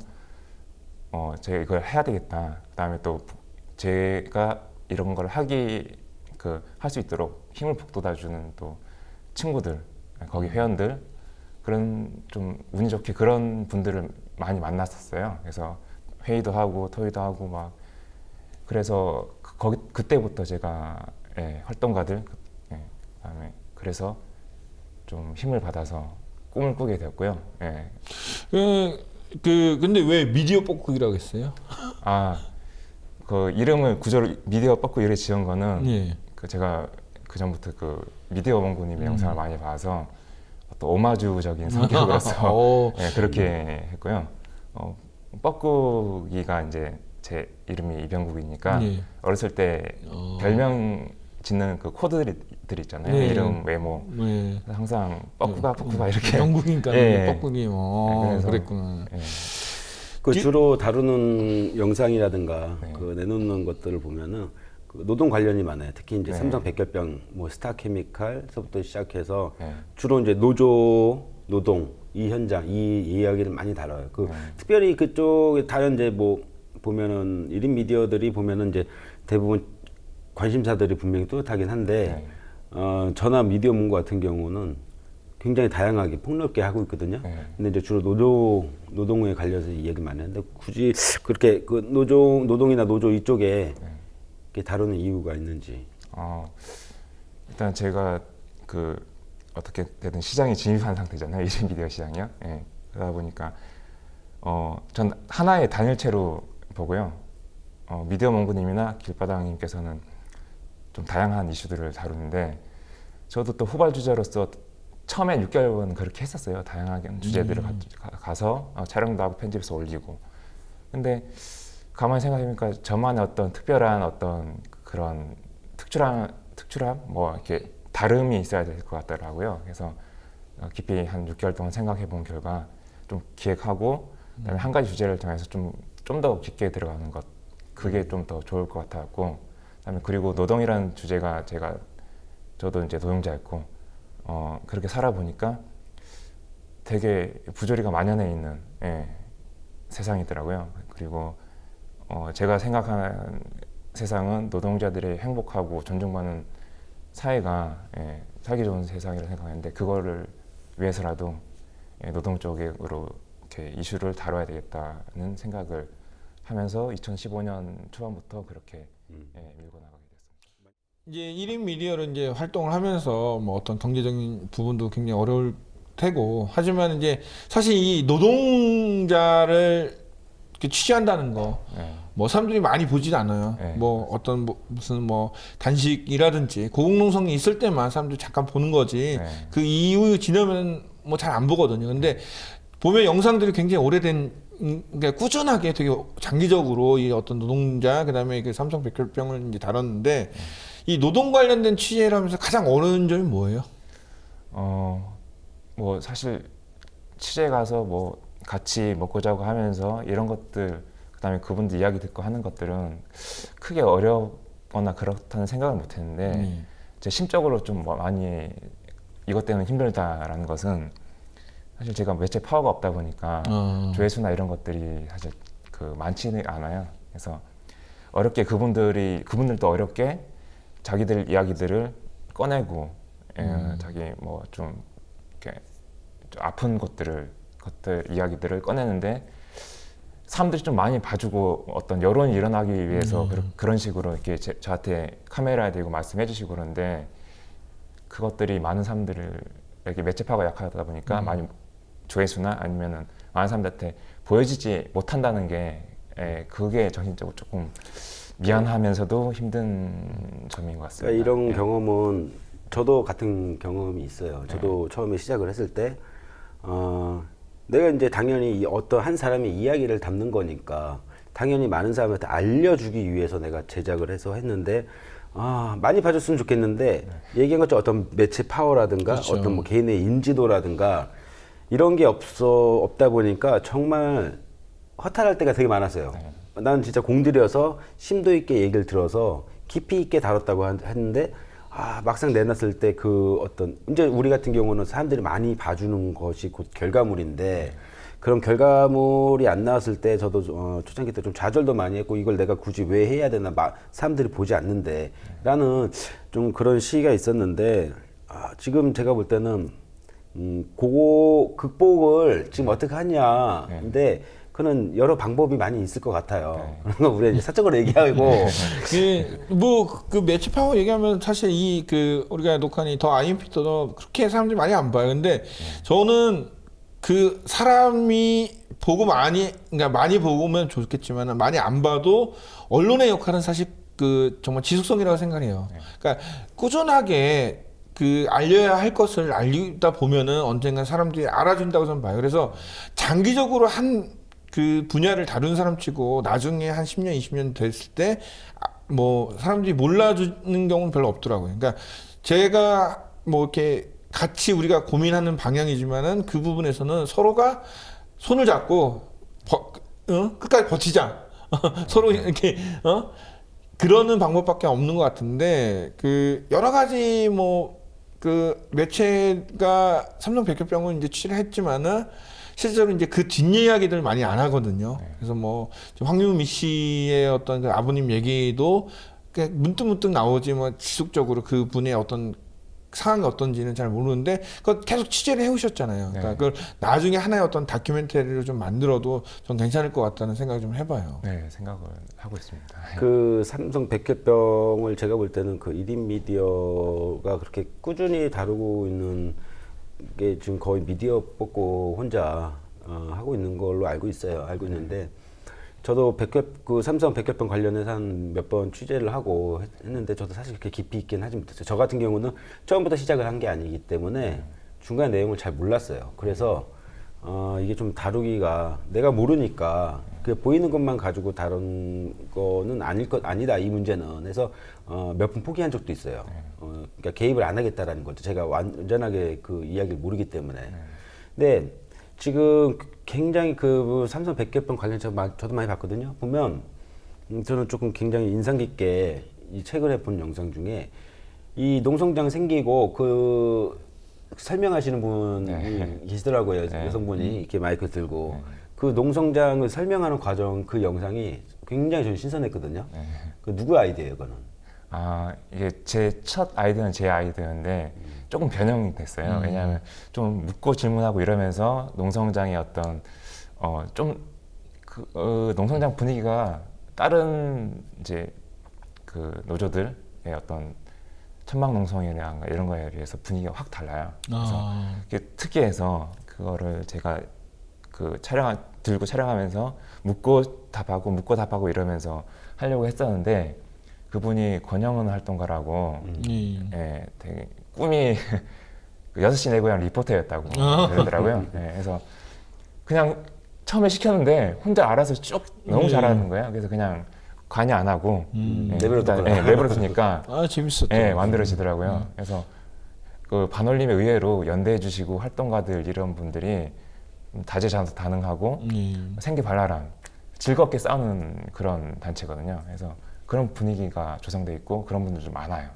제가 이걸 해야 되겠다. 그다음에 또 제가 이런 걸 할 수 있도록 힘을 북돋아주는 또 친구들, 거기 회원들 그런 좀 운이 좋게 그런 분들을 많이 만났었어요. 그래서 회의도 하고 토의도 하고 막 그래서 그때부터 제가 활동가들 그다음에 그래서 좀 힘을 받아서 꿈을 꾸게 되었고요. 근데 왜 미디어 뻐꾸기라고 했어요? 그 이름을 구조를 미디어 뻐꾸기를 지은 거는 그 제가 그 전부터 그 미디어 원고님의 영상을 많이 봐서 또 오마주적인 성격으로서 그렇게 했고요. 뻐꾸기가 이제 제 이름이 이병국이니까 어렸을 때 별명 짓는 그 코드들 있잖아요. 이름, 외모. 항상 뻐꾸가 이렇게. 영국이니까 뻐꾸기. 그래서 그랬구나. 그 주로 다루는 영상이라든가 그 내놓는 것들을 보면은 그 노동 관련이 많아요. 특히 이제 삼성 백혈병, 뭐 스타케미칼서부터 시작해서 주로 이제 노동 이 현장 이 이야기를 많이 다뤄요. 특별히 그쪽에 다른 이제 뭐 보면은 1인 미디어들이 보면은 이제 대부분 관심사들이 분명히 뚜렷하긴 한데 저나 미디어 문고 같은 경우는 굉장히 다양하게 폭넓게 하고 있거든요. 근데 이제 주로 노동에 관련해서 이야기 많이 하는데 굳이 그렇게 그 노동이나 노조 이쪽에 다루는 이유가 있는지. 일단 제가 그 어떻게 되든 시장에 진입한 상태잖아요. 1인 미디어 시장이요. 그러다 보니까 전 하나의 단일체로 보고요. 미디어 몽구님이나 길바닥님께서는 좀 다양한 이슈들을 다루는데 저도 또 후발 주자로서 처음에 6개월은 그렇게 했었어요. 다양한 주제들을 가서 촬영도 하고 편집해서 올리고. 근데 가만히 생각해보니까 저만의 어떤 특별한 어떤 그런 특출함 뭐 이렇게 다름이 있어야 될 것 같더라고요. 그래서 깊이 한 6개월 동안 생각해본 결과 좀 기획하고 그다음에 한 가지 주제를 정해서 좀 더 깊게 들어가는 것 그게 좀 더 좋을 것 같았고 그다음에 그리고 노동이라는 주제가 저도 이제 노동자였고 그렇게 살아보니까 되게 부조리가 만연해 있는 세상이더라고요. 그리고 제가 생각하는 세상은 노동자들의 행복하고 존중받는 사회가 살기 좋은 세상이라고 생각하는데 그거를 위해서라도 노동 쪽으로 이렇게 이슈를 다뤄야 되겠다는 생각을 하면서 2015년 초반부터 그렇게 밀고 나가게 됐습니다. 이제 1인 미디어로 이제 활동을 하면서 뭐 어떤 경제적인 부분도 굉장히 어려울 테고 하지만 이제 사실 이 노동자를 이렇게 취재한다는 거 뭐 사람들이 많이 보지도 않아요. 뭐 어떤 무슨 뭐 단식이라든지 고공농성이 있을 때만 사람들이 잠깐 보는 거지 그 이후 지나면 뭐 잘 안 보거든요. 근데 보면 영상들이 굉장히 오래된 그러니까 꾸준하게 되게 장기적으로 이 어떤 노동자 그다음에 그 삼성 백혈병을 이제 다뤘는데 이 노동 관련된 취재를 하면서 가장 어려운 점이 뭐예요? 뭐 사실 취재 가서 뭐 같이 먹고 자고 하면서 이런 것들 그다음에 그분들 이야기 듣고 하는 것들은 크게 어렵거나 그렇다는 생각을 못했는데 제 심적으로 좀 많이 이것 때문에 힘들다라는 것은 사실 제가 매체 파워가 없다 보니까 조회수나 이런 것들이 사실 그 많지는 않아요. 그래서 어렵게 그분들도 어렵게 자기들 이야기들을 꺼내고 자기 뭐 좀 이렇게 좀 아픈 것들 이야기들을 꺼내는데 사람들이 좀 많이 봐주고 어떤 여론이 일어나기 위해서 그런 식으로 이렇게 저한테 카메라에 대고 말씀해 주시고 그러는데 그것들이 많은 사람들에게 매체파가 약하다 보니까 많이 조회수나 아니면은 많은 사람들한테 보여지지 못한다는 게 그게 정신적으로 조금 미안하면서도 힘든 점인 것 같습니다. 그러니까 이런 경험은 저도 같은 경험이 있어요. 저도 처음에 시작을 했을 때 내가 이제 당연히 어떤 한 사람의 이야기를 담는 거니까 당연히 많은 사람한테 알려주기 위해서 내가 제작을 해서 했는데 많이 봐줬으면 좋겠는데 얘기한 것처럼 어떤 매체 파워라든가 그렇죠. 어떤 뭐 개인의 인지도라든가 이런 게 없다 보니까 정말 허탈할 때가 되게 많았어요. 나는 진짜 공들여서 심도 있게 얘기를 들어서 깊이 있게 다뤘다고 했는데 막상 내놨을 때 그 어떤 이제 우리 같은 경우는 사람들이 많이 봐주는 것이 곧 결과물인데 그런 결과물이 안 나왔을 때 저도 초창기 때 좀 좌절도 많이 했고 이걸 내가 굳이 왜 해야 되나 사람들이 보지 않는데 라는 좀 그런 시기가 있었는데 지금 제가 볼 때는 그거 극복을 지금 어떻게 하냐 근데 그는 여러 방법이 많이 있을 것 같아요. 그런 거 우리가 이제 사적으로 얘기하고 그 매체 파워 얘기하면 사실 우리가 녹화니 더 IMP도 그렇게 사람들이 많이 안 봐요. 근데 저는 그 사람이 그러니까 많이 보면 좋겠지만 많이 안 봐도 언론의 역할은 사실 정말 지속성이라고 생각해요. 그러니까 꾸준하게 알려야 할 것을 알리다 보면은 언젠간 사람들이 알아준다고 저는 봐요. 그래서 장기적으로 그 분야를 다룬 사람 치고 나중에 한 10년, 20년 됐을 때 뭐 사람들이 몰라주는 경우는 별로 없더라고요. 그러니까 제가 뭐 이렇게 같이 우리가 고민하는 방향이지만은 그 부분에서는 서로가 손을 잡고 끝까지 버티자. 서로 이렇게 그러는 방법밖에 없는 것 같은데 여러 가지 매체가 삼성 백혈병을 이제 취재를 했지만은 실제로 이제 그 뒷이야기들 많이 안 하거든요. 그래서 황유미 씨의 어떤 그 아버님 얘기도 문득문득 나오지 지속적으로 그 분의 어떤 상황이 어떤지는 잘 모르는데 그걸 계속 취재를 해오셨잖아요. 그러니까 그걸 나중에 하나의 어떤 다큐멘터리를 좀 만들어도 좀 괜찮을 것 같다는 생각을 좀 해봐요. 네, 생각을 하고 있습니다. 그 삼성 백혈병을 제가 볼 때는 그 1인 미디어가 그렇게 꾸준히 다루고 있는 게 지금 거의 미디어 뽑고 혼자 하고 있는 걸로 알고 있는데 저도 삼성 백혈병 관련해서 한 몇 번 취재를 하고 했는데 저도 사실 그렇게 깊이 있게는 하지 못했어요. 저 같은 경우는 처음부터 시작을 한 게 아니기 때문에 중간 내용을 잘 몰랐어요. 그래서 이게 좀 다루기가 내가 모르니까 그 보이는 것만 가지고 다룬 거는 아니다 이 문제는. 그래서 몇 번 포기한 적도 있어요. 그러니까 개입을 안 하겠다라는 거죠. 제가 완전하게 그 이야기를 모르기 때문에. 근데 지금 굉장히 그 삼성 백혈병 관련해서 저도 많이 봤거든요. 보면 저는 조금 굉장히 인상 깊게 이 최근에 본 영상 중에 이 농성장 생기고 그 설명하시는 분이 계시더라고요. 여성분이 이렇게 마이크 들고 그 농성장을 설명하는 과정 그 영상이 굉장히 저는 신선했거든요. 그 누구 아이디어예요, 그거는? 이게 제 첫 아이디어는 제 아이디어인데 조금 변형이 됐어요. 왜냐하면 좀 묻고 질문하고 이러면서 농성장의 어떤 농성장 분위기가 다른 이제 그 노조들의 어떤 천막농성이나 이런 거에 비해서 분위기가 확 달라요. 그래서 이게 특이해서 그거를 제가 들고 촬영하면서 묻고 답하고 이러면서 하려고 했었는데 그분이 권영은 활동가라고 되게 꿈이 6시 내 고향 리포터였다고 그러더라고요. 그래서 그냥 처음에 시켰는데 혼자 알아서 쭉 너무 잘하는 거예요. 그래서 그냥 관여 안 하고 내버려두니까 재밌었죠. 만들어지더라고요. 그래서 그 반올림에 의외로 연대해 주시고 활동가들 이런 분들이 다재다능하고 생기발랄한 즐겁게 싸우는 그런 단체거든요. 그래서 그런 분위기가 조성돼 있고 그런 분들 좀 많아요.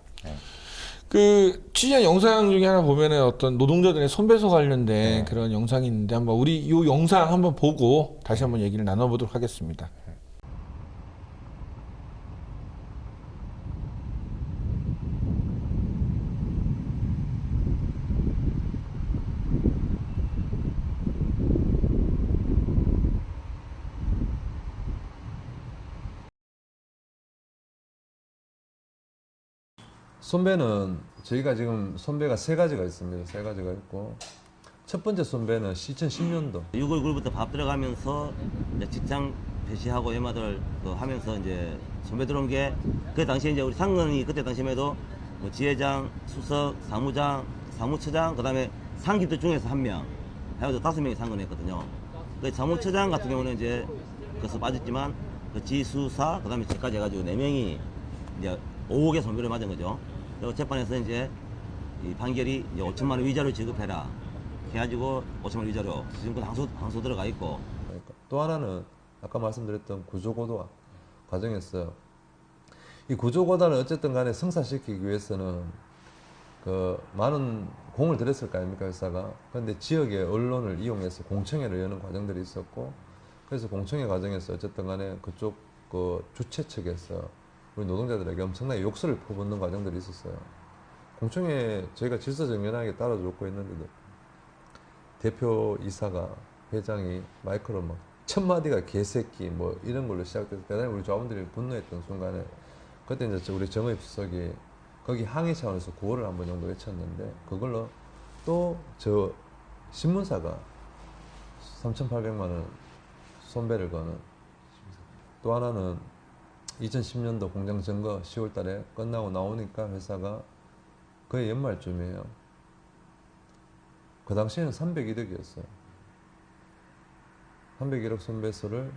그 취재한 영상 중에 하나 보면은 어떤 노동자들의 손배소 관련된 그런 영상이 있는데 한번 우리 이 영상 한번 보고 다시 한번 얘기를 나눠보도록 하겠습니다. 손배는 저희가 지금 손배가 3가지가 있습니다. 3가지가 있고 첫 번째 손배는 2010년도 6월 9일부터 밥 들어가면서 이제 직장 배시하고 회마들 하면서 이제 손배 들어온 게 그 당시에 이제 우리 상근이 그때 당시에도 뭐 지회장, 수석, 사무장, 사무처장 그다음에 상기들 중에서 1명 해가지고 5명이 상근했거든요. 그 사무처장 같은 경우는 이제 그래서 빠졌지만 그 지수사 그다음에 저까지 해가지고 4명이 이제 5억의 손배를 맞은 거죠. 그리고 재판에서 이제 이 판결이 이제 5천만 원 위자료 지급해라 해가지고 5천만 원 위자료 지금까지 항소 들어가 있고. 또 하나는 아까 말씀드렸던 구조고도화 과정에서 이 구조고도화를 어쨌든 간에 성사시키기 위해서는 그 많은 공을 들였을 거 아닙니까 회사가. 그런데 지역의 언론을 이용해서 공청회를 여는 과정들이 있었고 그래서 공청회 과정에서 어쨌든 간에 그쪽 그 주최 측에서 우리 노동자들에게 엄청나게 욕설을 퍼붓는 과정들이 있었어요. 공청회 저희가 질서정연하게 따라줬고 있는데도 대표 이사가 회장이 마이크로 막 1000마디가 개새끼 뭐 이런 걸로 시작돼서 대단히 우리 조합원들이 분노했던 순간에 그때 이제 우리 정의입 수석이 거기 항의 차원에서 구호를 한 번 정도 외쳤는데 그걸로 또 저 신문사가 3,800만 원 손배를 거는 또 하나는 2010년도 공장 점거 10월 달에 끝나고 나오니까 회사가 거의 연말쯤이에요. 그 당시에는 301억이었어요. 301억 손배소를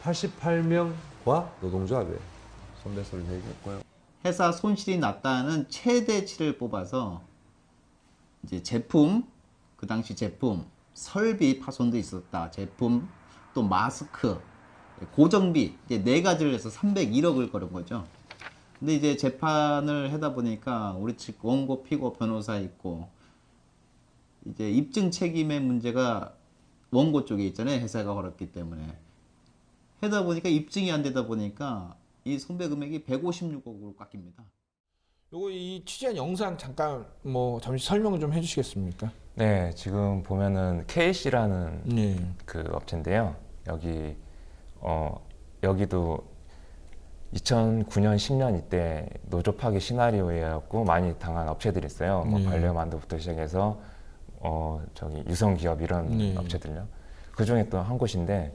88명과 노동조합에 손배소를 얘기했고요. 회사 손실이 났다는 최대치를 뽑아서 이제 제품, 그 당시 제품, 설비 파손도 있었다. 제품, 또 마스크, 고정비 이제 4가지를 해서 301억을 걸은 거죠. 근데 이제 재판을 하다 보니까 우리 측 원고, 피고, 변호사 있고 이제 입증 책임의 문제가 원고 쪽에 있잖아요. 회사가 걸었기 때문에 하다 보니까 입증이 안 되다 보니까 이 손배 금액이 156억으로 깎입니다. 요거 이 취재한 영상 잠깐 뭐 잠시 설명 좀 해주시겠습니까? 네, 지금 보면은 KC라는 그 업체인데요. 여기도 2009년, 10년 이때 노조 파기 시나리오였고 많이 당한 업체들이 있어요. 뭐 반려만두부터 시작해서 저기 유성기업 이런 업체들요. 그 중에 또 한 곳인데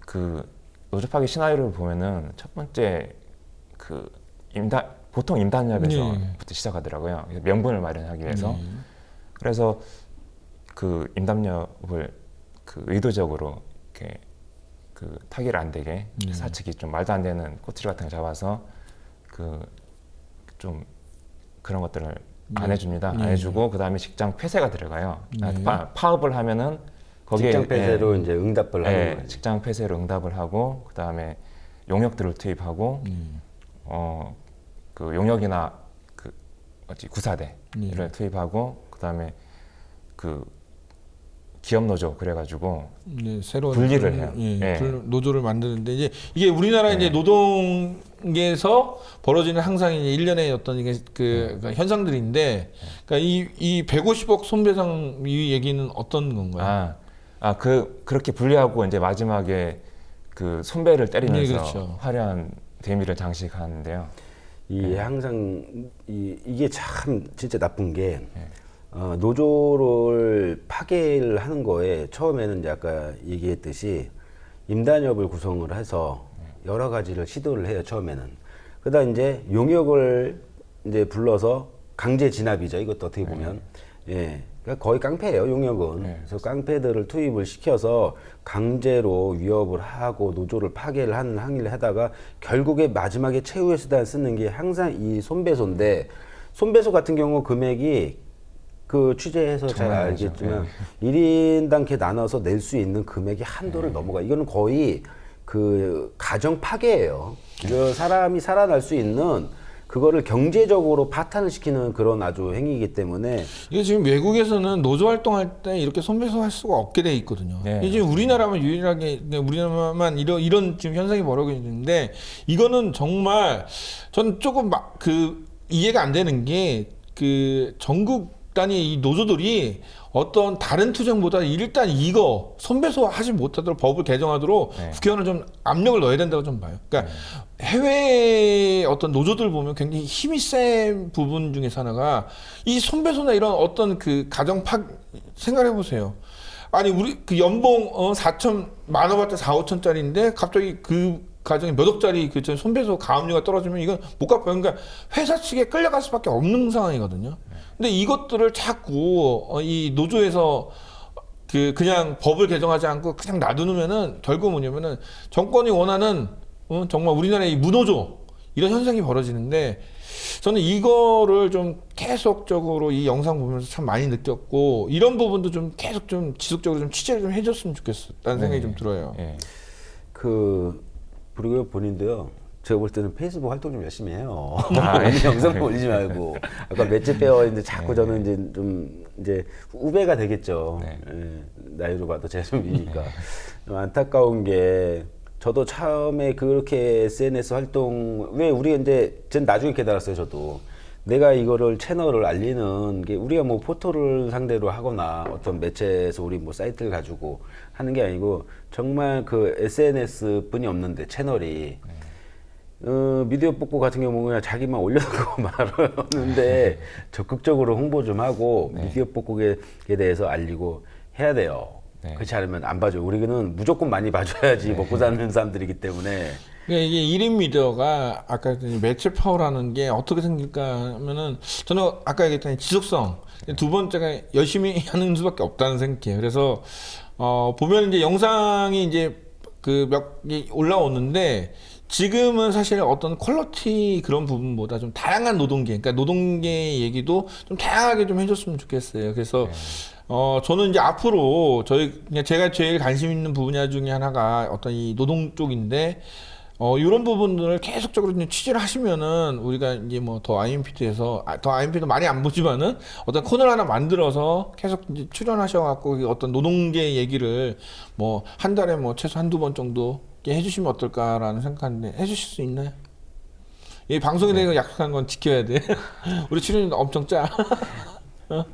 그 노조 파기 시나리오를 보면은 첫 번째 그 보통 임단협에서부터 시작하더라고요. 명분을 마련하기 위해서. 그래서 그 임단협을 그 의도적으로 이렇게 그 타결 안 되게 사측이 좀 말도 안 되는 꼬투리 같은 거 잡아서 그 좀 그런 것들을 안 해줍니다. 안 해주고 그 다음에 직장 폐쇄가 들어가요. 파업을 하면은 거기에 직장 폐쇄로 이제 응답을 하는 거예요. 직장 폐쇄로 응답을 하고 그 다음에 용역들을 투입하고 그 용역이나 그 구사대를 투입하고 그 다음에 그 기업 노조 그래가지고 새로운 분리를 해요. 노조를 만드는데 이제 이게 우리나라 이제 노동에서 벌어지는 항상 이제 1년의 어떤 이게 그러니까 현상들인데 그러니까 이 150억 손배상 이 얘기는 어떤 건가요? 그렇게 분리하고 이제 마지막에 그 손배를 때리면서 그렇죠. 화려한 대미를 장식하는데요. 항상 이게 참 진짜 나쁜 게 노조를 파괴를 하는 거에 처음에는 이제 아까 얘기했듯이 임단협을 구성을 해서 여러 가지를 시도를 해요. 처음에는. 그다음 이제 용역을 이제 불러서 강제 진압이죠. 이것도 어떻게 보면 그러니까 거의 깡패예요. 용역은. 그래서 깡패들을 투입을 시켜서 강제로 위협을 하고 노조를 파괴를 하는 항의를 하다가 결국에 마지막에 최후의 수단을 쓰는 게 항상 이 손배소인데 손배소 같은 경우 금액이 그 취재해서 잘 알겠지만 1인당 이렇게 나눠서 낼 수 있는 금액이 한도를 넘어가. 이거는 거의 그 가정 파괴예요. 그 사람이 살아날 수 있는 그거를 경제적으로 파탄을 시키는 그런 아주 행위이기 때문에 이게 지금 외국에서는 노조 활동할 때 이렇게 손배소할 수가 없게 돼 있거든요. 네. 이게 지금 우리나라만 유일하게 우리나라만 이런 지금 현상이 벌어지고 있는데 이거는 정말 전 조금 막 이해가 안 되는 게 전국 단위 이 노조들이 어떤 다른 투쟁보다 일단 이거 손배소 하지 못하도록 법을 개정하도록 국회의원을 좀 압력을 넣어야 된다고 좀 봐요. 그러니까 해외 어떤 노조들 보면 굉장히 힘이 센 부분 중에서 하나가 이 손배소나 이런 어떤 생각해 보세요. 아니 우리 연봉 4천 만 원밖에 4, 5천짜리인데 갑자기 가정에 몇 억짜리 손배소 가압류가 떨어지면 이건 못 갚아요. 그러니까 회사 측에 끌려갈 수밖에 없는 상황이거든요. 근데 이것들을 자꾸 이 노조에서 그냥 법을 개정하지 않고 그냥 놔두면은 결국 뭐냐면은 정권이 원하는 정말 우리나라의 이 무노조 이런 현상이 벌어지는데 저는 이거를 좀 계속적으로 이 영상 보면서 참 많이 느꼈고 이런 부분도 좀 계속 좀 지속적으로 좀 취재를 좀 해줬으면 좋겠다는 생각이 좀 들어요. 그리고 본인도요. 제가 볼 때는 페이스북 활동 좀 열심히 해요. 영상 올리지 말고. 아까 맷집 페어인데 자꾸 저는 이제 후배가 되겠죠. 나이로 봐도 제 좀이니까. 안타까운 게 저도 처음에 그렇게 SNS 활동 왜 우리가 전 나중에 깨달았어요. 저도 내가 이거를 채널을 알리는 게 우리가 뭐 포털을 상대로 하거나 어떤 매체에서 우리 뭐 사이트를 가지고 하는 게 아니고 정말 SNS 뿐이 없는데 채널이 미디어 뽑고 같은 경우는 그냥 자기만 올려놓고 말하는데 적극적으로 홍보 좀 하고 미디어 뽑고에 대해서 알리고 해야 돼요. 그렇지 않으면 안 봐줘요. 우리는 무조건 많이 봐줘야지 먹고 사는 사람들이기 때문에. 그러니까 이게 1인 미디어가 아까 매체 파워라는 게 어떻게 생길까 하면은 저는 아까 얘기했던 지속성 두 번째가 열심히 하는 수밖에 없다는 생각이에요. 그래서 보면 이제 영상이 이제 몇 개 올라오는데 지금은 사실 어떤 퀄리티 그런 부분보다 좀 다양한 노동계, 그러니까 노동계 얘기도 좀 다양하게 좀 해줬으면 좋겠어요. 그래서 저는 이제 앞으로 제가 제일 관심 있는 분야 중에 하나가 어떤 이 노동 쪽인데 이런 부분들을 계속적으로 이제 취재를 하시면은 우리가 이제 뭐 더 IMPT에서 더 IMPT도 많이 안 보지만은 어떤 코너를 하나 만들어서 계속 이제 출연하셔갖고 어떤 노동계 얘기를 뭐 한 달에 뭐 최소 한두 번 정도 해주시면 어떨까라는 생각하는데 해주실 수 있나요? 이 방송에 대해서 약속한 건 지켜야 돼. 우리 출연료 엄청 짜.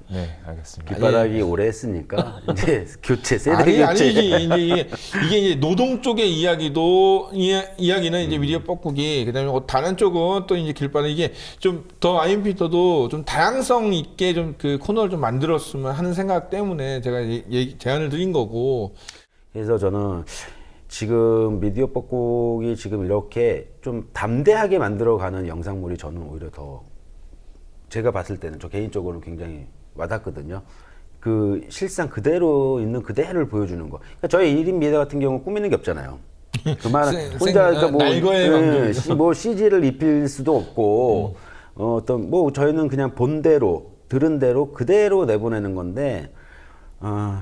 네, 알겠습니다. 뒷바닥이 오래 했으니까 이제 교체 세대 교체. 아니지. 이게 이제 노동 쪽의 이야기는 이제 미디어 뻐꾸기. 그다음에 다른 쪽은 또 이제 길바닥 이게 좀 더 IMPT도 좀 다양성 있게 좀 코너를 좀 만들었으면 하는 생각 때문에 제가 제안을 드린 거고. 그래서 저는 지금 미디어 뻐꾸기 지금 이렇게 좀 담대하게 만들어가는 영상물이 저는 오히려 더 제가 봤을 때는 저 개인적으로는 굉장히 와닿거든요. 실상 그대로 있는 그대로를 보여주는 거. 그러니까 저희 1인 미디어 같은 경우 꾸미는 게 없잖아요. 그만 혼자 뭐 CG를 입힐 수도 없고 어떤 뭐 저희는 그냥 본 대로 들은 대로 그대로 내보내는 건데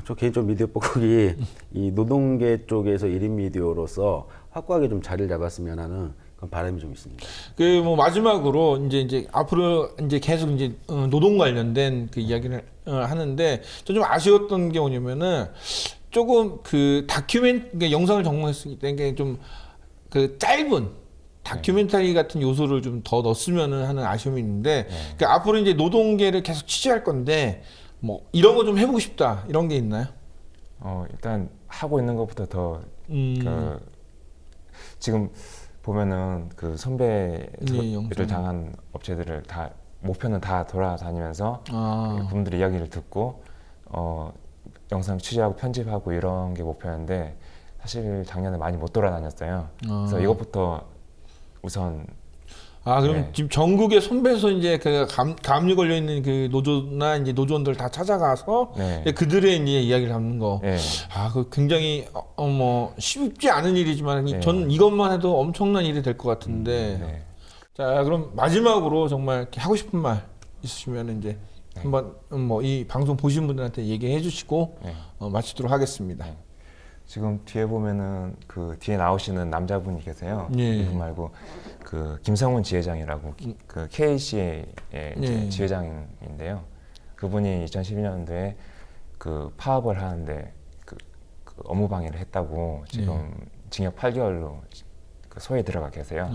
저 개인적으로 미디어 뻐꾸기 이 노동계 쪽에서 1인 미디어로서 확고하게 좀 자리를 잡았으면 하는 그런 바람이 좀 있습니다. 뭐 마지막으로 이제 앞으로 이제 계속 이제 노동 관련된 이야기를 하는데 좀 아쉬웠던 게 뭐냐면은 조금 그러니까 영상을 전공했을 때 좀 짧은 다큐멘터리 같은 요소를 좀 더 넣었으면 하는 아쉬움이 있는데 그러니까 앞으로 이제 노동계를 계속 취재할 건데 뭐 이런 거 좀 해보고 싶다 이런 게 있나요? 일단 하고 있는 것보다 더 지금 보면은 선배를 당한 업체들을 다 목표는 다 돌아다니면서 그분들의 이야기를 듣고 영상 취재하고 편집하고 이런 게 목표였는데 사실 작년에 많이 못 돌아다녔어요. 그래서 이것부터 우선. 그럼 지금 전국에 손배소 이제 가압류 걸려 있는 노조나 이제 노조원들 다 찾아가서 그들의 이제 이야기를 하는 거. 굉장히 뭐 쉽지 않은 일이지만 저는 이것만 해도 엄청난 일이 될 것 같은데. 자, 그럼 마지막으로 정말 이렇게 하고 싶은 말 있으시면 이제 한번 뭐 이 방송 보신 분들한테 얘기해 주시고 마치도록 하겠습니다. 지금 뒤에 보면은 그 뒤에 나오시는 남자분이 계세요. 예. 이분 말고 그 김성훈 지회장이라고 그 KC의 예. 지회장인데요. 그분이 2012년도에 그 파업을 하는데 그 업무 방해를 했다고 지금 징역 8개월로 그 소에 들어가 계세요.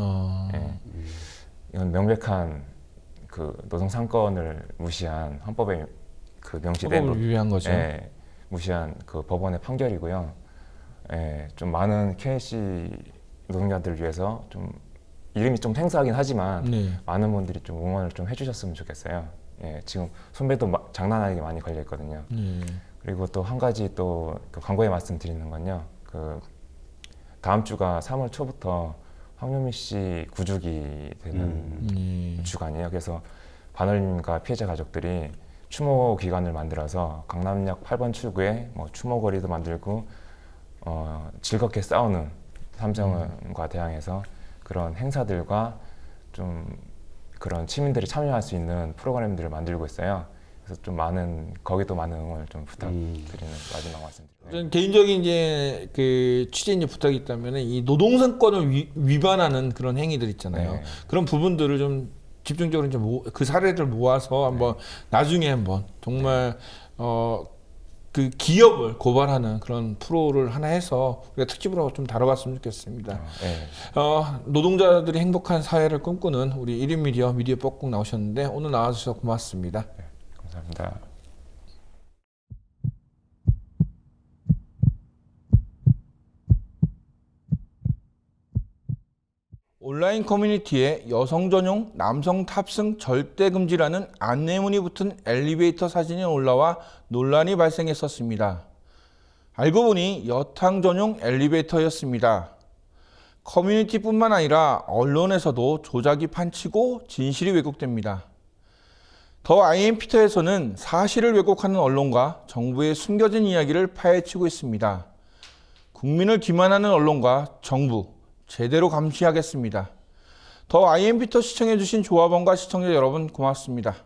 예. 이건 명백한 그 노동 상권을 무시한 헌법에 그 명시된 헌법을 위배한 거죠. 예, 무시한 그 법원의 판결이고요. 예, 좀 많은 KC 노동자들을 위해서 좀 이름이 좀 생소하긴 하지만 많은 분들이 좀 응원을 좀 해주셨으면 좋겠어요. 예, 지금 손배도 장난 아니게 많이 걸려 있거든요. 그리고 또 한 가지 또 그 광고에 말씀드리는 건요. 그 다음 주가 3월 초부터 황유미 씨 구주기 되는 주간이에요. 그래서 반올림과 피해자 가족들이 추모 기간을 만들어서 강남역 8번 출구에 뭐 추모거리도 만들고 즐겁게 싸우는 삼성과 대항해서 그런 행사들과 좀 그런 시민들이 참여할 수 있는 프로그램들을 만들고 있어요. 그래서 좀 거기도 많은 응원을 좀 부탁드리는 마지막 말씀드립니다. 저는 개인적인 이제 그 취재 이제 부탁이 있다면 이 노동상권을 위반하는 그런 행위들 있잖아요. 그런 부분들을 좀 집중적으로 이제 그 사례들 모아서 한번 나중에 한번 정말 그 기업을 고발하는 그런 프로를 하나 해서 우리가 특집으로 좀 다뤄봤으면 좋겠습니다. 노동자들이 행복한 사회를 꿈꾸는 우리 1인 미디어 뻑국 나오셨는데 오늘 나와주셔서 고맙습니다. 감사합니다. 온라인 커뮤니티에 여성 전용 남성 탑승 절대 금지라는 안내문이 붙은 엘리베이터 사진이 올라와 논란이 발생했었습니다. 알고 보니 여탕 전용 엘리베이터였습니다. 커뮤니티뿐만 아니라 언론에서도 조작이 판치고 진실이 왜곡됩니다. 더 IM피터에서는 사실을 왜곡하는 언론과 정부의 숨겨진 이야기를 파헤치고 있습니다. 국민을 기만하는 언론과 정부 제대로 감시하겠습니다. 더 IM피터 시청해주신 조합원과 시청자 여러분 고맙습니다.